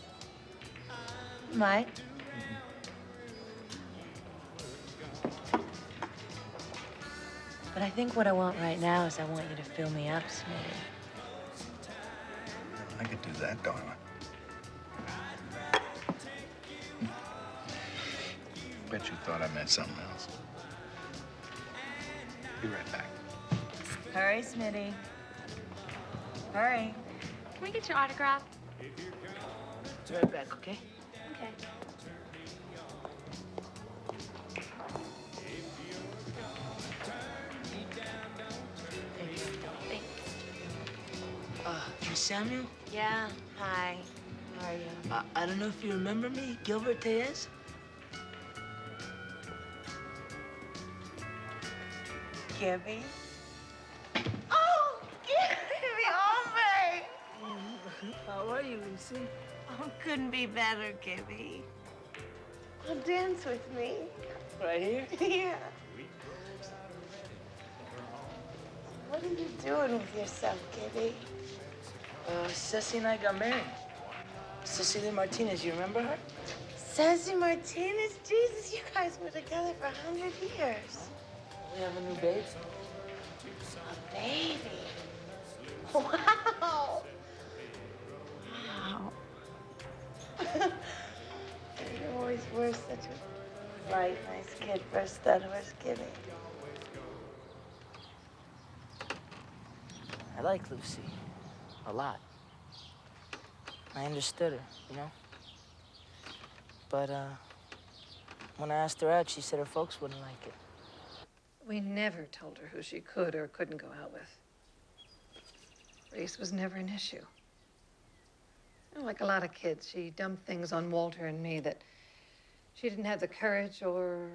Might. But I think what I want right now is I want you to fill me up, Smitty. I could do that, darling. Bet you thought I meant something else. Be right back. Hurry, Smitty. Hurry. Can we get your autograph? Be right back, okay? Okay. Thanks. Miss Samuel? Yeah, hi. How are you? I don't know if you remember me, Gilbert Tellez. Gibby? Oh, Gibby, hombre! How are you, Lucy? Oh, couldn't be better, Gibby. Oh, dance with me. Right here? Yeah. What are you doing with yourself, Gibby? Ceci and I got married. Cecilia Martinez, you remember her? Ceci Martinez? Jesus, you guys were together for 100 years. We have a new baby. A baby? Wow. Wow. You always were such a bright, nice kid for a stud horse, Gibby. I like Lucy. A lot. I understood her, you know? But, when I asked her out, she said her folks wouldn't like it. We never told her who she could or couldn't go out with. Race was never an issue. You know, like a lot of kids, she dumped things on Walter and me that she didn't have the courage or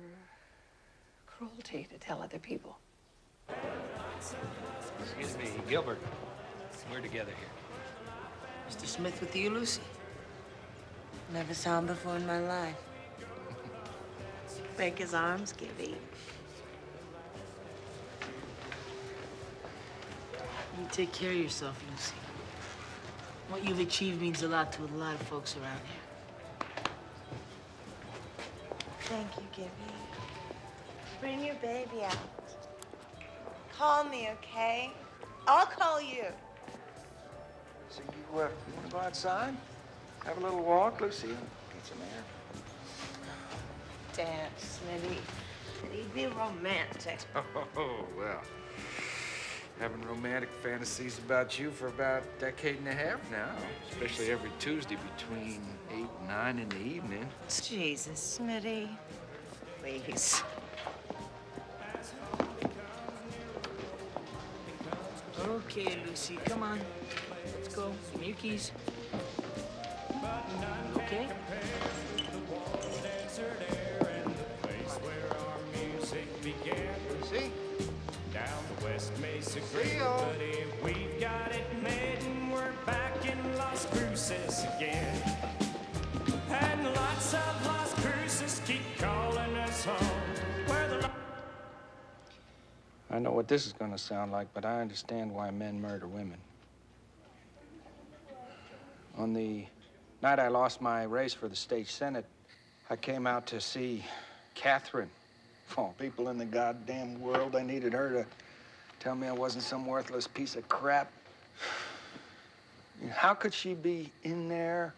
cruelty to tell other people. Excuse me, Gilbert. We're together here. Mr. Smith with you, Lucy? Never saw him before in my life. Break his arms, Gibby. You take care of yourself, Lucy. What you've achieved means a lot to a lot of folks around here. Thank you, Gibby. Bring your baby out. Call me, okay? I'll call you. So you want to go outside? Have a little walk, Lucy? Get some air? Dance, Smitty. Smitty, be romantic. Oh, well. Having romantic fantasies about you for about a decade and a half now. Especially every Tuesday between 8 and 9 in the evening. Jesus, Smitty. Please. Okay, Lucy, come on. Let's go. Give me your keys. Okay? See? Down the West Mesa Creek, buddy, we've got it made and we're back in Las Cruces again. And lots of Las Cruces keep calling us home. Where the I know what this is going to sound like, but I understand why men murder women. On the night I lost my race for the state senate, I came out to see Catherine. Of all people in the goddamn world, I needed her to tell me I wasn't some worthless piece of crap. How could she be in there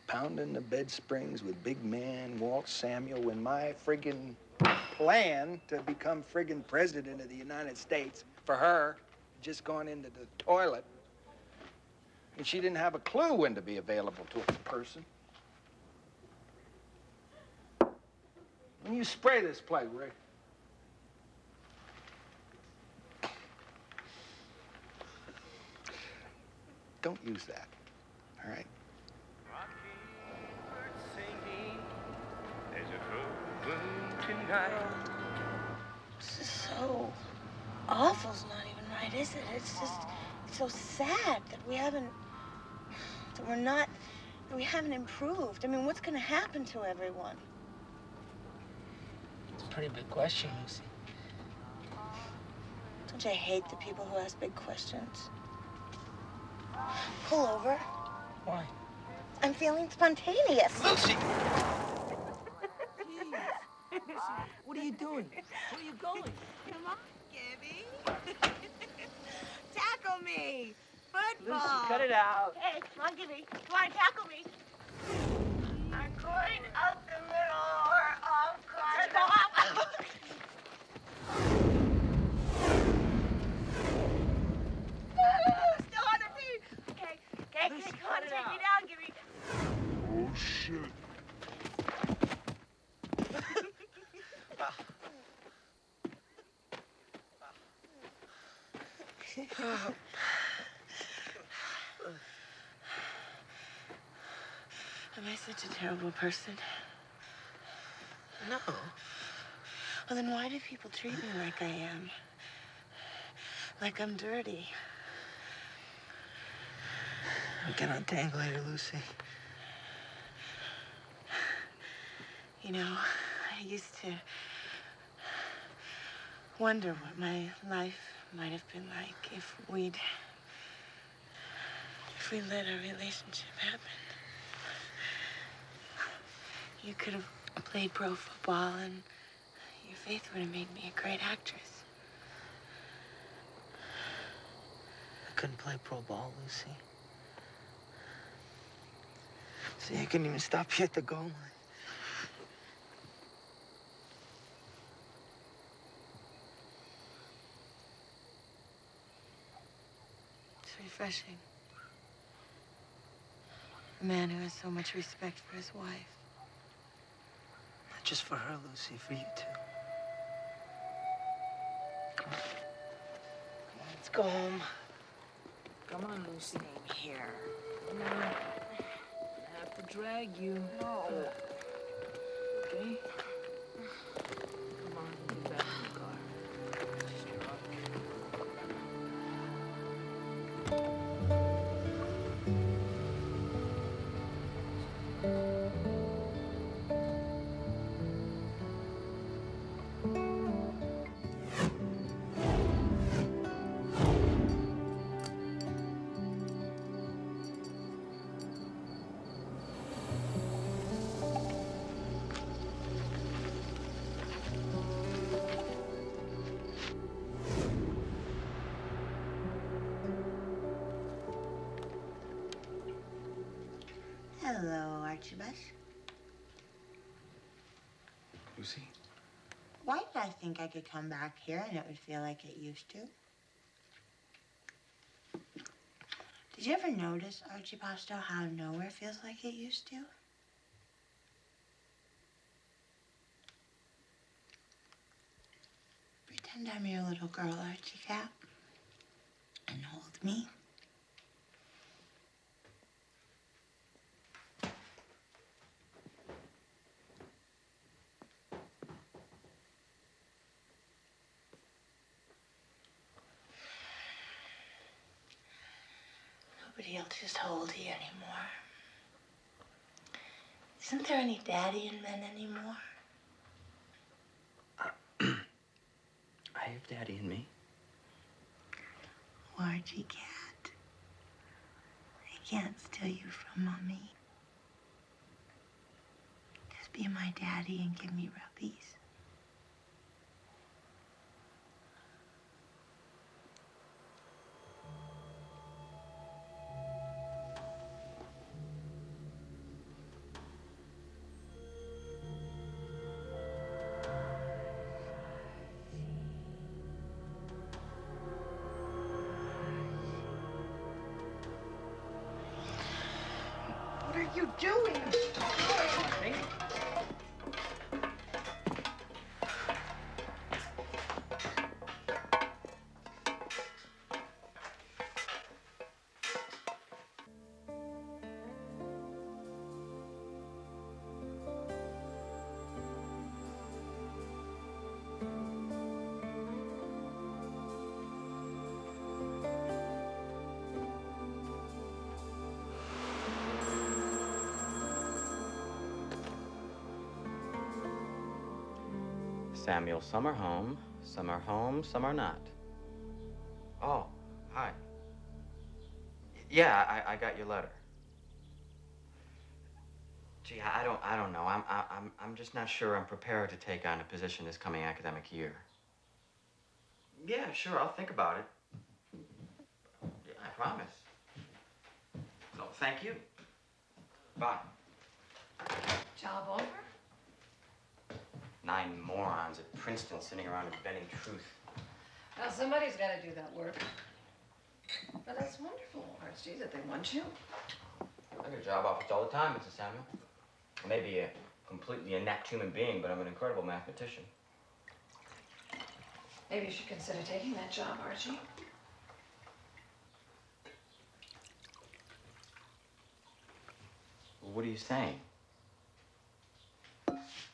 pounding the bed springs with big man Walt Samuel when my friggin' plan to become friggin' president of the United States for her just gone into the toilet? And she didn't have a clue when to be available to a person. When you spray this plate, Rick. Don't use that, all right? There's a full moon tonight. This is so awful's not even right, is it? It's just so sad that we haven't improved. I mean, what's gonna happen to everyone? It's a pretty big question, Lucy. Don't you hate the people who ask big questions? Pull over. Why? I'm feeling spontaneous. Lucy! What are you doing? Where are you going? Come on, Gibby. Tackle me. Football. Lucy, cut it out. Hey, come on, Gibby. Come on, tackle me. I'm going up the middle or off guard. Go up. Still on the feet. Okay, Lucy, come on, cut it take me out. down, Gibby. Oh, shit. Am I such a terrible person? No. Well, then why do people treat me like I am? Like I'm dirty. We can untangle here, Lucy. You know, I used to wonder what my life might have been like if we let our relationship happen. You could have played pro football and your faith would have made me a great actress. I couldn't play pro ball, Lucy. See, I couldn't even stop you at the goal line. It's refreshing. A man who has so much respect for his wife. Not just for her, Lucy, for you too. Come on. Come on, let's go home. Come on, Lucy. Same here. Come on. I have to drag you. No. Okay? Come on, Lucy. Hello, Archibald. Lucy? Why did I think I could come back here and it would feel like it used to? Did you ever notice, Archipasto, how nowhere feels like it used to? Pretend I'm your little girl, Archie Cat, and hold me. Nobody'll just hold you anymore. Isn't there any daddy in men anymore? I have daddy in me. Archie Cat, I can't steal you from Mommy. Just be my daddy and give me rubbies. What are you doing? Nothing. Samuel, some are home, some are not. Oh, hi. Yeah, I got your letter. Gee, I don't know. I'm just not sure I'm prepared to take on a position this coming academic year. Yeah, sure, I'll think about it. Yeah, I promise. So, thank you. Bye. Job over? 9 morons at Princeton sitting around inventing truth. Well, somebody's got to do that work. But that's wonderful, Archie, that they want you. I get job offers all the time, Mrs. Samuel. I may be a completely inept human being, but I'm an incredible mathematician. Maybe you should consider taking that job, Archie. What are you saying?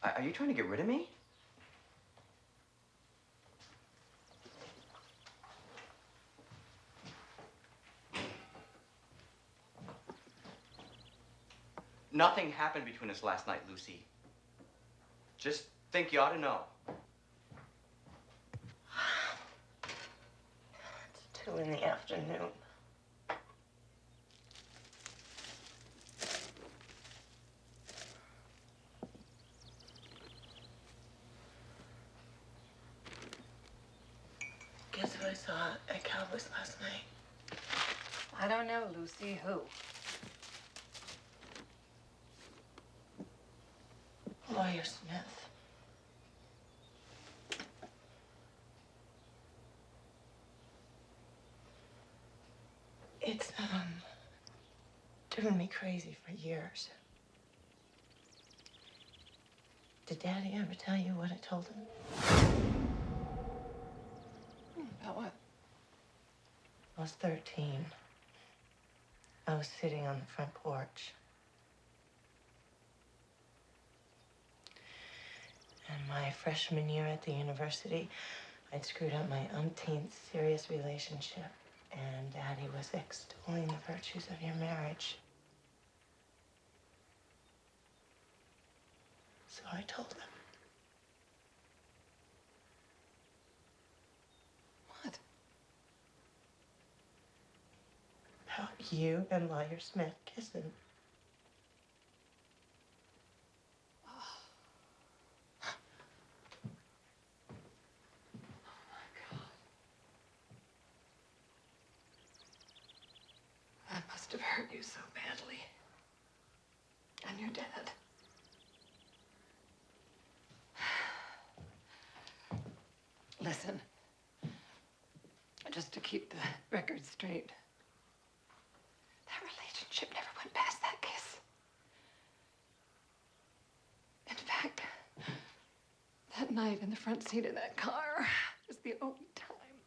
Are you trying to get rid of me? Nothing happened between us last night, Lucy. Just think you ought to know. It's 2 in the afternoon. Guess who I saw at Cowboys last night? I don't know, Lucy. Who? Lawyer Smith. It's, driven me crazy for years. Did Daddy ever tell you what I told him? About what? I was 13. I was sitting on the front porch. And my freshman year at the university, I'd screwed up my umpteenth serious relationship, and Daddy was extolling the virtues of your marriage. So I told him. What? About you and Lawyer Smith kissing. That must have hurt you so badly. Dad. Listen, just to keep the record straight, that relationship never went past that kiss. In fact, that night in the front seat of that car was the only time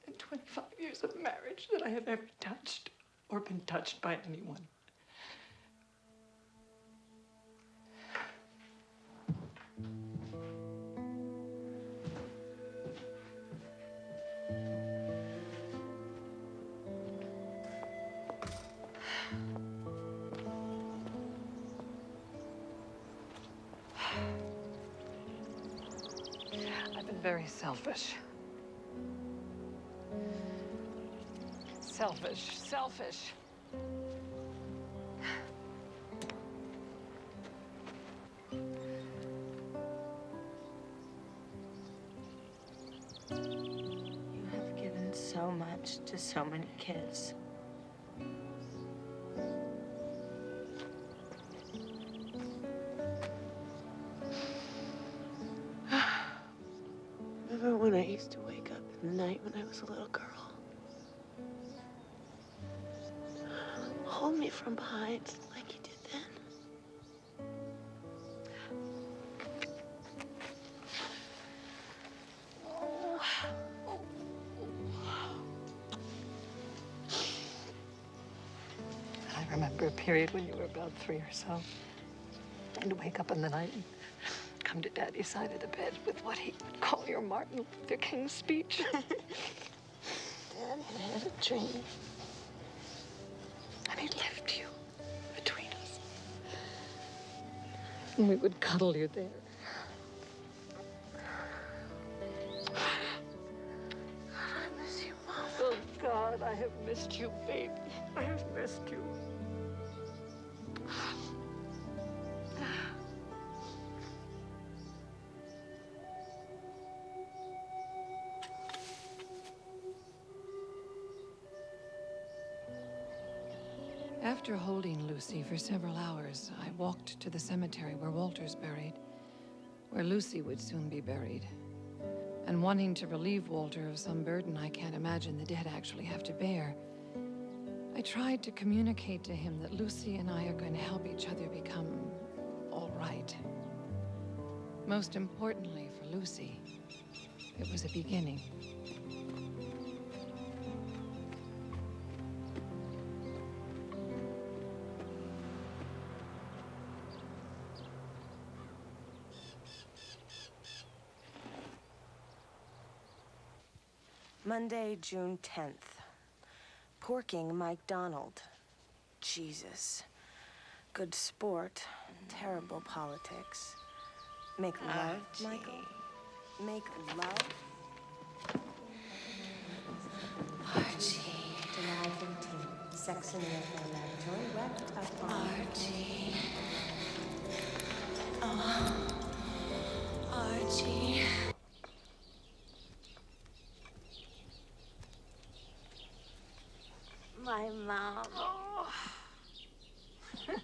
in 25 years of marriage that I have ever touched or been touched by anyone. I've been very selfish. Selfish. You have given so much to so many kids. Remember when I used to wake up in the night when I was a little girl? Hold me from behind like you did then. I remember a period when you were about 3 or so. And wake up in the night and come to Daddy's side of the bed with what he would call your Martin Luther King speech. Dad had a dream. And he'd lift you between us. And we would cuddle you there. I miss you, Mom. Oh, God, I have missed you, baby. I have missed you. After holding Lucy for several hours, I walked to the cemetery where Walter's buried, where Lucy would soon be buried. And wanting to relieve Walter of some burden I can't imagine the dead actually have to bear, I tried to communicate to him that Lucy and I are going to help each other become all right. Most importantly for Lucy, it was a beginning. Monday, June 10th. Porking Mike Donald. Jesus. Good sport. Terrible politics. Make love, Michael? Make love? Archie. July 15th. Sex in the Air Laboratory wrapped up on... Archie. Oh. Archie. My mom. Did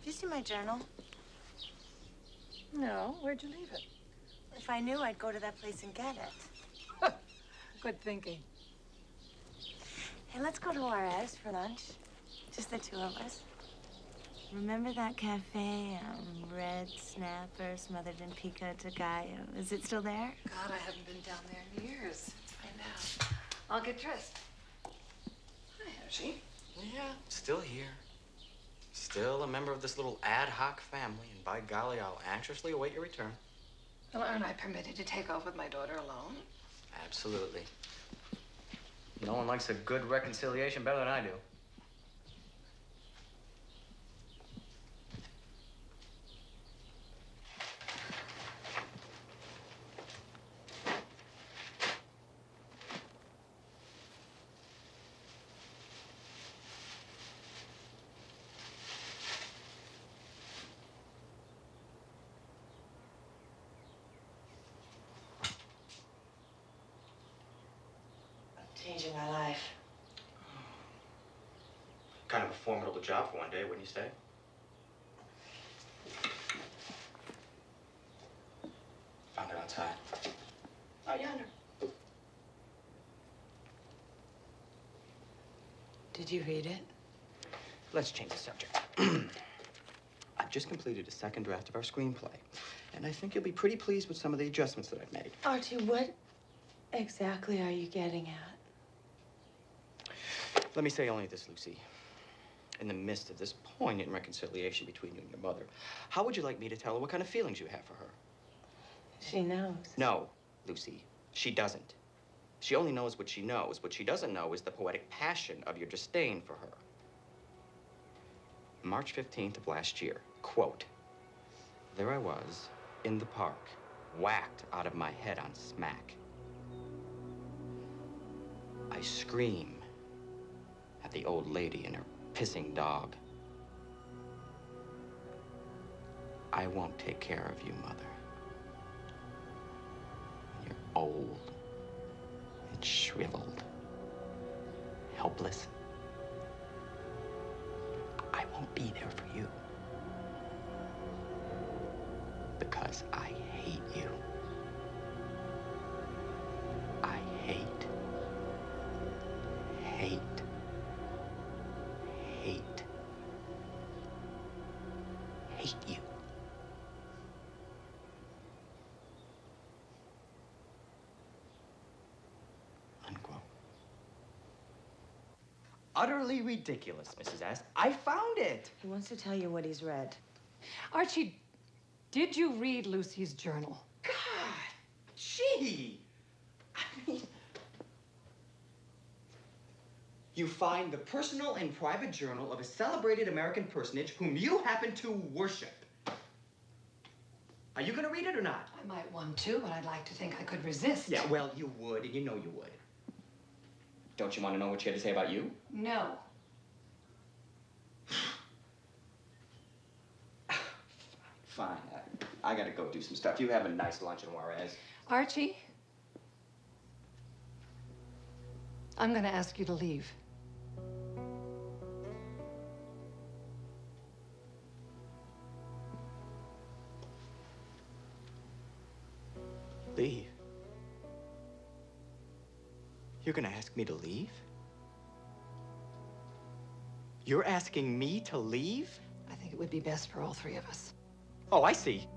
you see my journal? No, where'd you leave it? If I knew, I'd go to that place and get it. Good thinking. Hey, let's go to Juarez for lunch. Just the two of us. Remember that cafe? Red snapper smothered in pico de gallo. Is it still there? God, I haven't been down there in years. Let's find out. I'll get dressed. Hi, Archie. Yeah, still here. Still a member of this little ad hoc family, and by golly, I'll anxiously await your return. Well, aren't I permitted to take off with my daughter alone? Absolutely. No one likes a good reconciliation better than I do. Changing my life. Kind of a formidable job for one day, wouldn't you say? Found it outside. Oh, yonder. Did you read it? Let's change the subject. I've just completed a second draft of our screenplay, and I think you'll be pretty pleased with some of the adjustments that I've made. Archie, what exactly are you getting at? Let me say only this, Lucy. In the midst of this poignant reconciliation between you and your mother, how would you like me to tell her what kind of feelings you have for her? She knows. No, Lucy, she doesn't. She only knows what she knows. What she doesn't know is the poetic passion of your disdain for her. March 15th of last year, quote, there I was, in the park, whacked out of my head on smack. I scream at the old lady and her pissing dog. I won't take care of you, Mother. You're old and shriveled, helpless. I won't be there for you. Because I hate you. I hate you. Unquote. Utterly ridiculous, Mrs. S. I found it. He wants to tell you what he's read. Archie, did you read Lucy's journal? Gee. I mean, you find the personal and private journal of a celebrated American personage whom you happen to worship. Are you going to read it or not? I might want to, but I'd like to think I could resist. Yeah, well, you would, and you know you would. Don't you want to know what she had to say about you? No. Fine. I got to go do some stuff. You have a nice lunch in Juarez. Archie, I'm going to ask you to leave. Leave? You're gonna ask me to leave? You're asking me to leave? I think it would be best for all three of us. Oh, I see.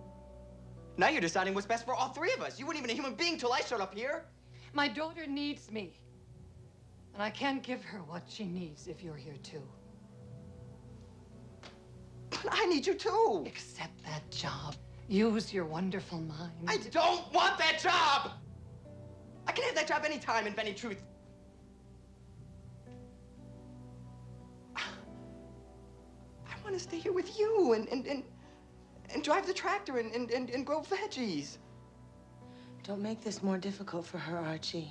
Now you're deciding what's best for all three of us. You weren't even a human being till I showed up here. My daughter needs me. And I can't give her what she needs if you're here too. But I need you too. Accept that job. Use your wonderful mind. I don't want that job! I can have that job anytime, and Benny Truth. I want to stay here with you and drive the tractor and grow veggies. Don't make this more difficult for her, Archie.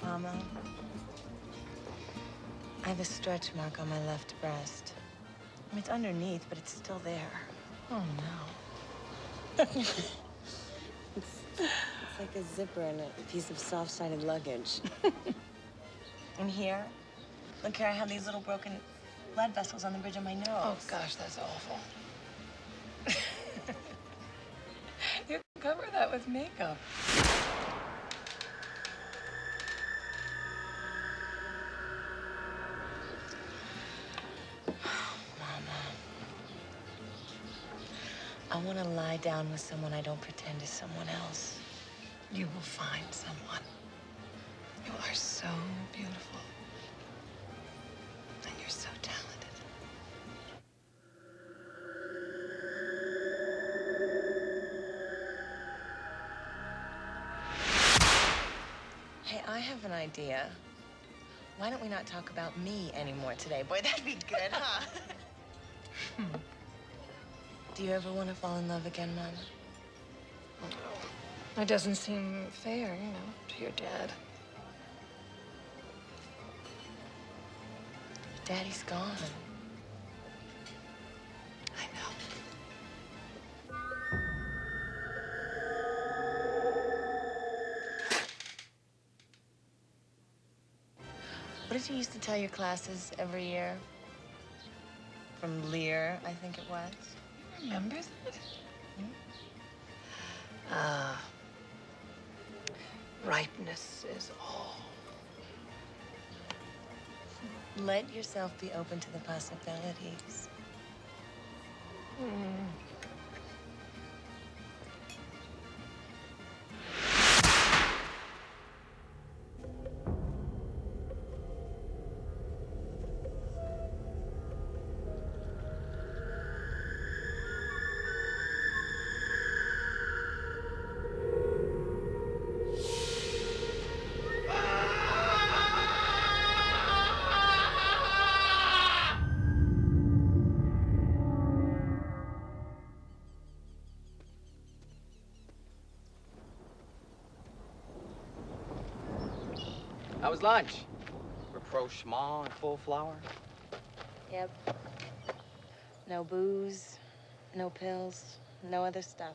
Mama, I have a stretch mark on my left breast. I mean, it's underneath, but it's still there. Oh, no. It's like a zipper in a piece of soft-sided luggage. And here, look here, I have these little broken blood vessels on the bridge of my nose. Oh, gosh, that's awful. You cover that with makeup. I want to lie down with someone I don't pretend is someone else. You will find someone. You are so beautiful. And you're so talented. Hey, I have an idea. Why don't we not talk about me anymore today? Boy, that'd be good, huh? Do you ever want to fall in love again, Mama? That doesn't seem fair, you know, to your dad. Daddy's gone. I know. What did you used to tell your classes every year? From Lear, I think it was. Remember that? Ripeness is all. Let yourself be open to the possibilities. How was lunch? Rapprochement and full flour? Yep. No booze, no pills, no other stuff.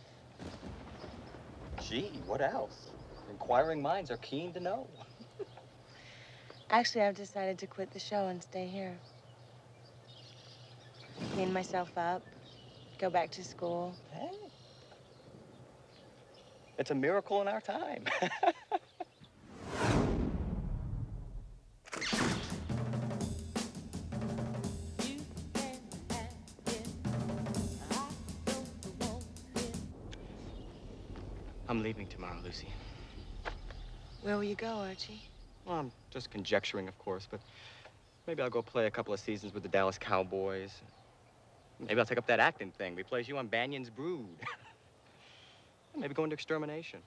Gee, what else? Inquiring minds are keen to know. Actually, I've decided to quit the show and stay here. Clean myself up, go back to school. Hey. It's a miracle in our time. I'm leaving tomorrow, Lucy. Where will you go, Archie? Well, I'm just conjecturing, of course, but maybe I'll go play a couple of seasons with the Dallas Cowboys. Maybe I'll take up that acting thing, replace you on Banyan's Brood. Maybe go into extermination.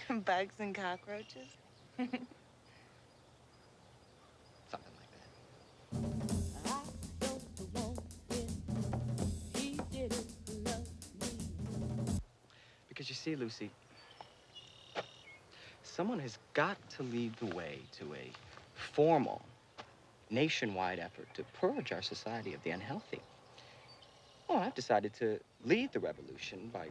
Bugs and cockroaches? Something like that. Because you see, Lucy, someone has got to lead the way to a formal, nationwide effort to purge our society of the unhealthy. Well, I've decided to lead the revolution by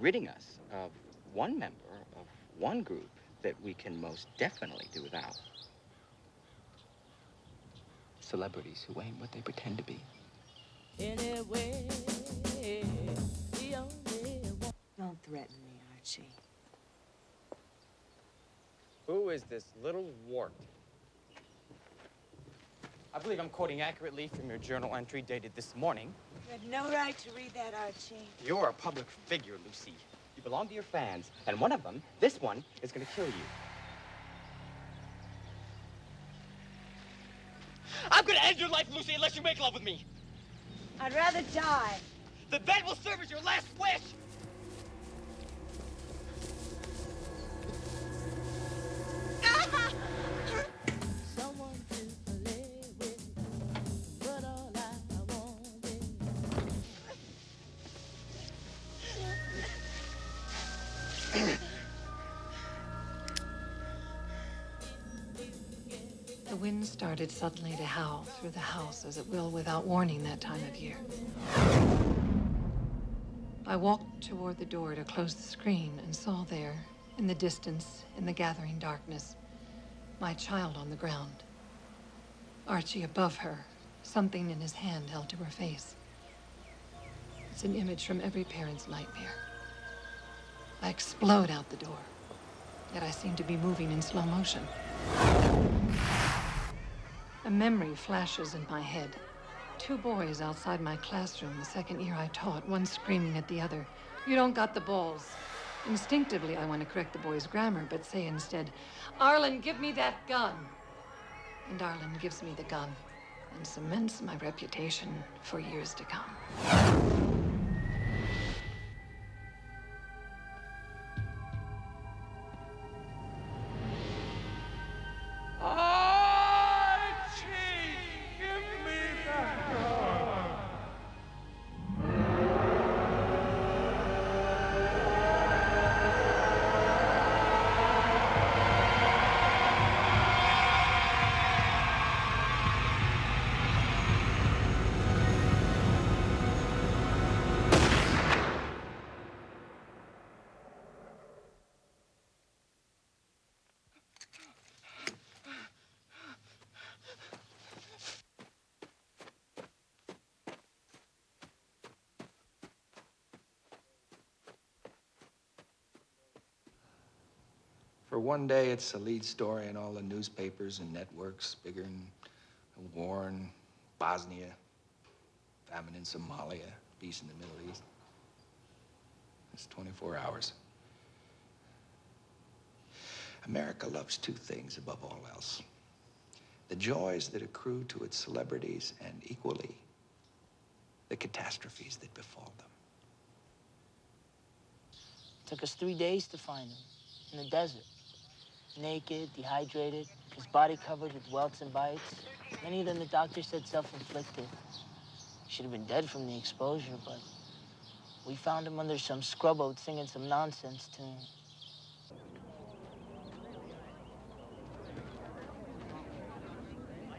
ridding us of one member of one group that we can most definitely do without. Celebrities who ain't what they pretend to be. Anyway, the only one. Don't threaten me, Archie. Who is this little wart? I believe I'm quoting accurately from your journal entry dated this morning. You had no right to read that, Archie. You're a public figure, Lucy. You belong to your fans, and one of them, this one, is gonna kill you. I'm gonna end your life, Lucy, unless you make love with me. I'd rather die. The bed will serve as your last wish. The wind started suddenly to howl through the house, as it will without warning that time of year. I walked toward the door to close the screen and saw there, in the distance, in the gathering darkness, my child on the ground. Archie above her, something in his hand held to her face. It's an image from every parent's nightmare. I explode out the door, yet I seem to be moving in slow motion. A memory flashes in my head. 2 boys outside my classroom the second year I taught, one screaming at the other, "You don't got the balls." Instinctively, I want to correct the boy's grammar, but say instead, "Arlen, give me that gun." And Arlen gives me the gun and cements my reputation for years to come. For one day, it's the lead story in all the newspapers and networks, bigger than a war in Bosnia, famine in Somalia, peace in the Middle East. It's 24 hours. America loves 2 things above all else: the joys that accrue to its celebrities, and equally, the catastrophes that befall them. It took us 3 days to find him in the desert. Naked, dehydrated, his body covered with welts and bites. Many of them the doctor said self-inflicted. He should have been dead from the exposure, but we found him under some scrub oat singing some nonsense tune.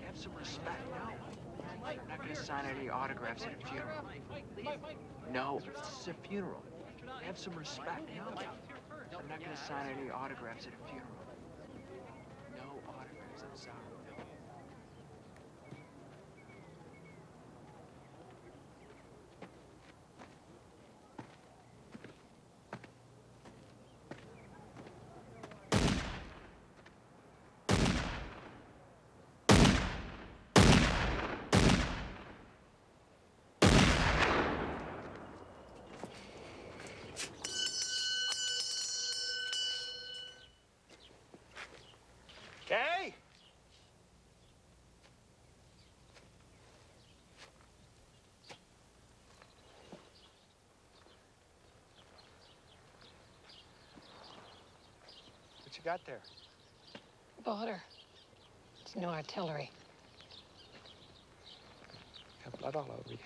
Have some respect. No. I'm not going to sign any autographs at a funeral. No, this is a funeral. Have some respect. No. I'm not going to sign any autographs at a funeral. No autographs, I'm sorry. Kay? What you got there? Bought her. It's new artillery. Got blood all over you.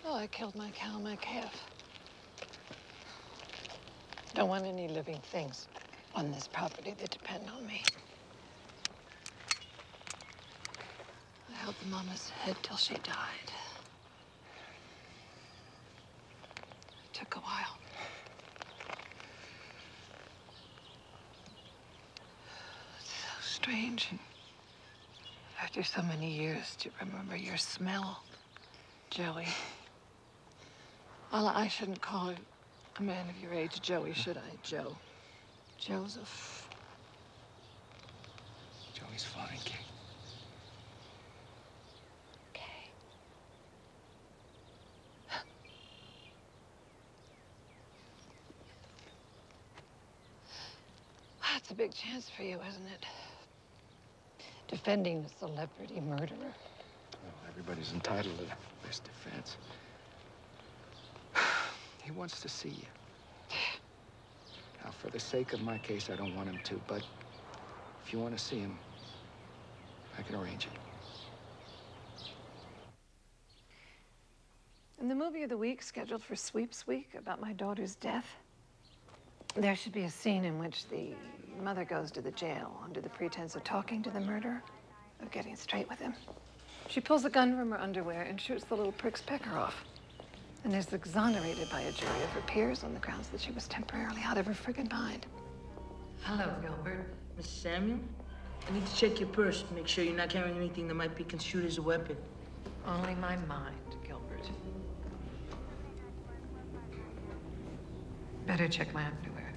Oh, I killed my cow and my calf. Don't want any living things on this property that depend on me. I held the mama's head till she died. It took a while. It's so strange. After so many years to remember your smell, Joey. Well, I shouldn't call a man of your age Joey, should I, Joe? Joseph. Joey's fine, Kay. Okay. That's a big chance for you, isn't it? Defending a celebrity murderer. Well, everybody's entitled to best defense. He wants to see you. Now, for the sake of my case, I don't want him to, but if you want to see him, I can arrange it. In the movie of the week, scheduled for Sweeps Week, about my daughter's death, there should be a scene in which the mother goes to the jail under the pretense of talking to the murderer, of getting straight with him. She pulls a gun from her underwear and shoots the little prick's pecker off, and is exonerated by a jury of her peers on the grounds that she was temporarily out of her friggin' mind. Hello, Gilbert. Miss Samuel? I need to check your purse. Make sure you're not carrying anything that might be construed as a weapon. Only my mind, Gilbert. Better check my underwear.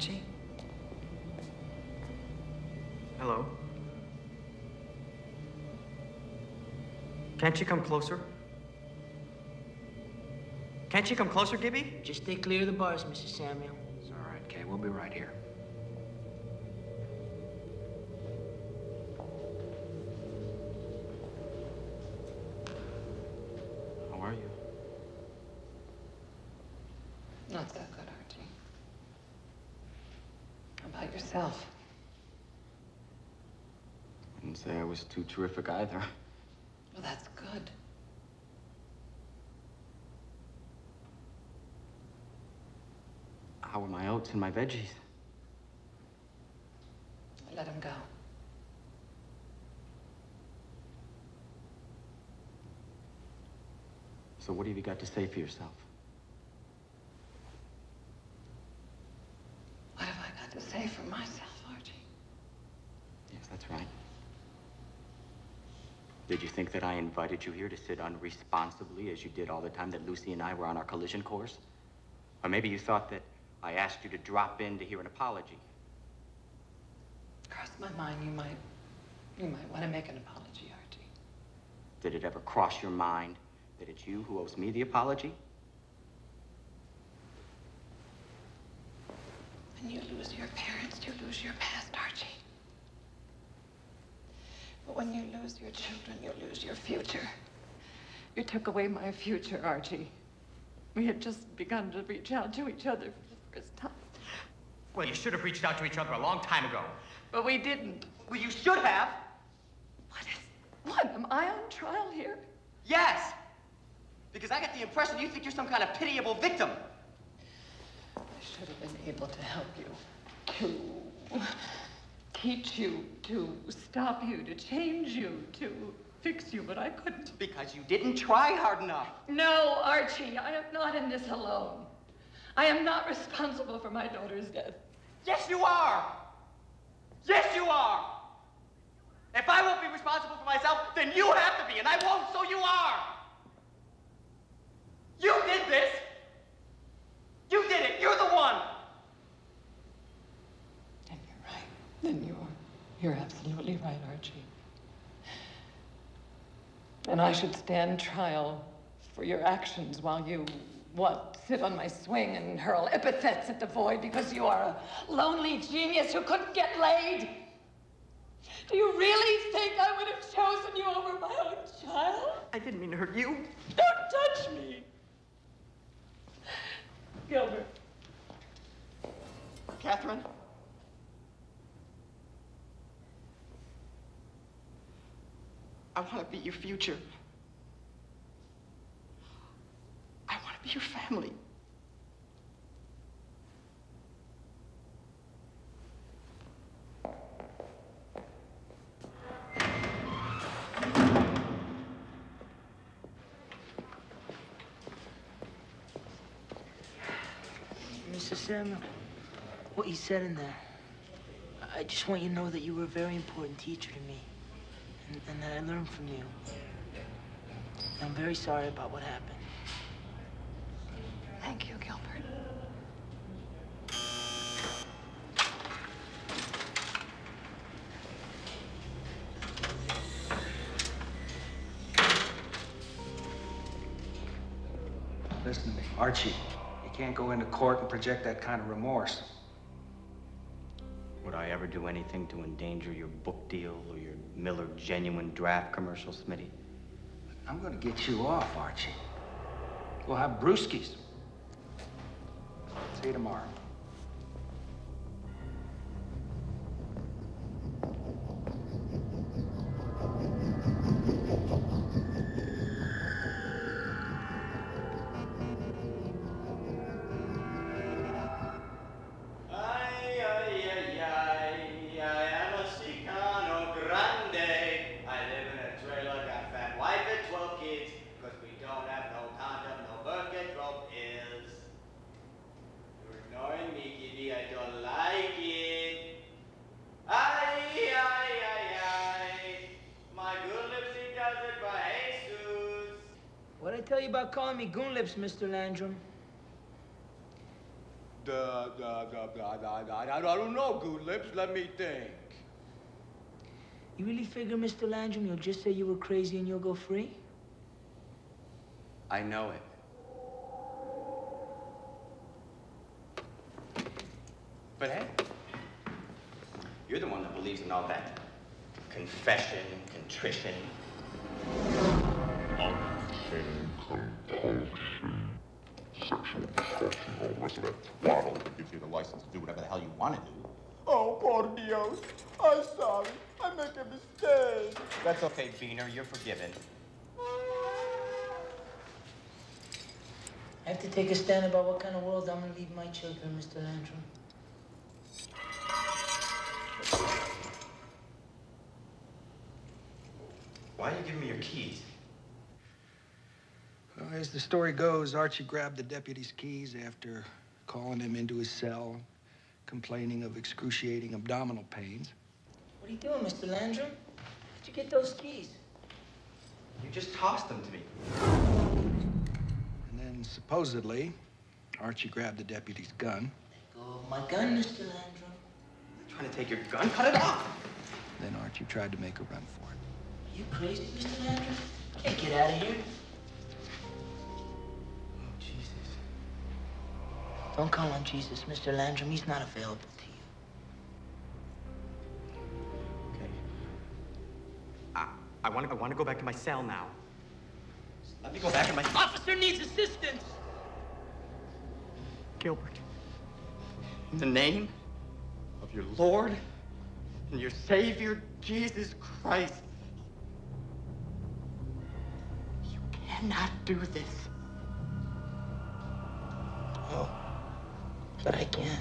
Archie? Hello? Can't you come closer? Can't you come closer, Gibby? Just stay clear of the bars, Mrs. Samuel. It's all right, Kay. We'll be right here. How are you? Not so good, Archie. How about yourself? I didn't say I was too terrific either. Well, that's good. How are my oats and my veggies? Let him go. So what have you got to say for yourself? What have I got to say for myself, Archie? Yes, that's right. Did you think that I invited you here to sit unresponsibly as you did all the time that Lucy and I were on our collision course? Or maybe you thought that I asked you to drop in to hear an apology. Crossed my mind you might want to make an apology, Archie. Did it ever cross your mind that it's you who owes me the apology? When you lose your parents, you lose your past, Archie. But when you lose your children, you lose your future. You took away my future, Archie. We had just begun to reach out to each other for the first time. Well, you should have reached out to each other a long time ago. But we didn't. Well, you should have. What, am I on trial here? Yes. Because I get the impression you think you're some kind of pitiable victim. I should have been able to help you, to teach you, to stop you, to change you, to fix you, but I couldn't. Because you didn't try hard enough. No, Archie, I am not in this alone. I am not responsible for my daughter's death. Yes, you are. Yes, you are. If I won't be responsible for myself, then you have to be, and I won't, so you are. You did this. You did it. You're the one. And you're right. Then you're absolutely right, Archie. And I should stand trial for your actions while you, sit on my swing and hurl epithets at the void because you are a lonely genius who couldn't get laid? Do you really think I would have chosen you over my own child? I didn't mean to hurt you. Don't touch me. Gilbert. Catherine? I want to be your future. I want to be your family. Mr. Samuel, what you said in there, I just want you to know that you were a very important teacher to me, and that I learned from you. I'm very sorry about what happened. Thank you, Gilbert. Listen to me, Archie. You can't go into court and project that kind of remorse. Would I ever do anything to endanger your book deal or your Miller Genuine Draft commercial, Smitty? I'm gonna get you off, Archie. We'll have brewskis. See you tomorrow. What'd I tell you about calling me Goon Lips, Mr. Landrum? I don't know, Good Lips. Let me think. You really figure, Mr. Landrum, you'll just say you were crazy and you'll go free? I know it. But hey, you're the one that believes in all that confession, contrition. Sexual compulsion, all the rest of that twaddle that gives you the license to do whatever the hell you want to do. Oh, por Dios. I'm sorry. I make a mistake. That's okay, Beaner. You're forgiven. I have to take a stand about what kind of world I'm gonna leave my children, Mr. Landrum. Why are you giving me your keys? Well, as the story goes, Archie grabbed the deputy's keys after calling him into his cell, complaining of excruciating abdominal pains. What are you doing, Mr. Landrum? How'd you get those keys? You just tossed them to me. And then, supposedly, Archie grabbed the deputy's gun. Let go of my gun, Mr. Landrum. Trying to take your gun? Cut it off! Then Archie tried to make a run for it. Are you crazy, Mr. Landrum? Can't get out of here. Oh, Jesus. Don't call on Jesus, Mr. Landrum. He's not available to you. Okay. I want to go back to my cell now. Let me go back in my... Officer needs assistance! Gilbert, in the name of your Lord and your Savior, Jesus Christ, you cannot do this. Oh, but I can.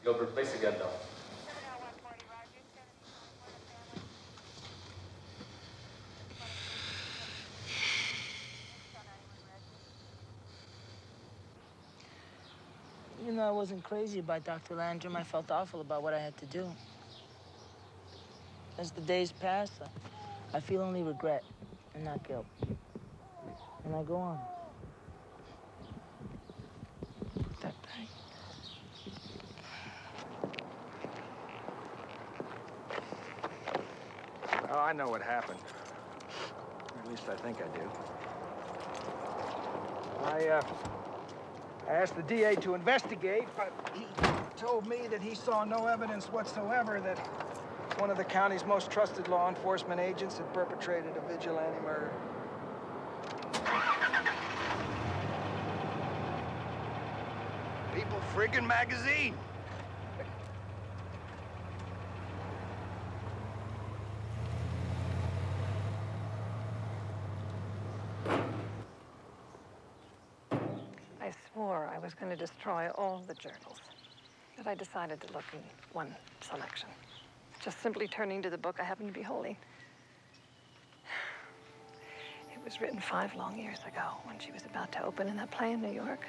Gilbert, place again, though. Even though I wasn't crazy about Dr. Landrum, I felt awful about what I had to do. As the days pass, I feel only regret and not guilt. And I go on. That thing. Well, I know what happened. Or at least I think I do. I asked the DA to investigate, but he told me that he saw no evidence whatsoever that one of the county's most trusted law enforcement agents had perpetrated a vigilante murder. People friggin' magazine. I swore I was going to destroy all the journals, but I decided to look in one selection. Just simply turning to the book I happen to be holding. It was written 5 long years ago when she was about to open in that play in New York.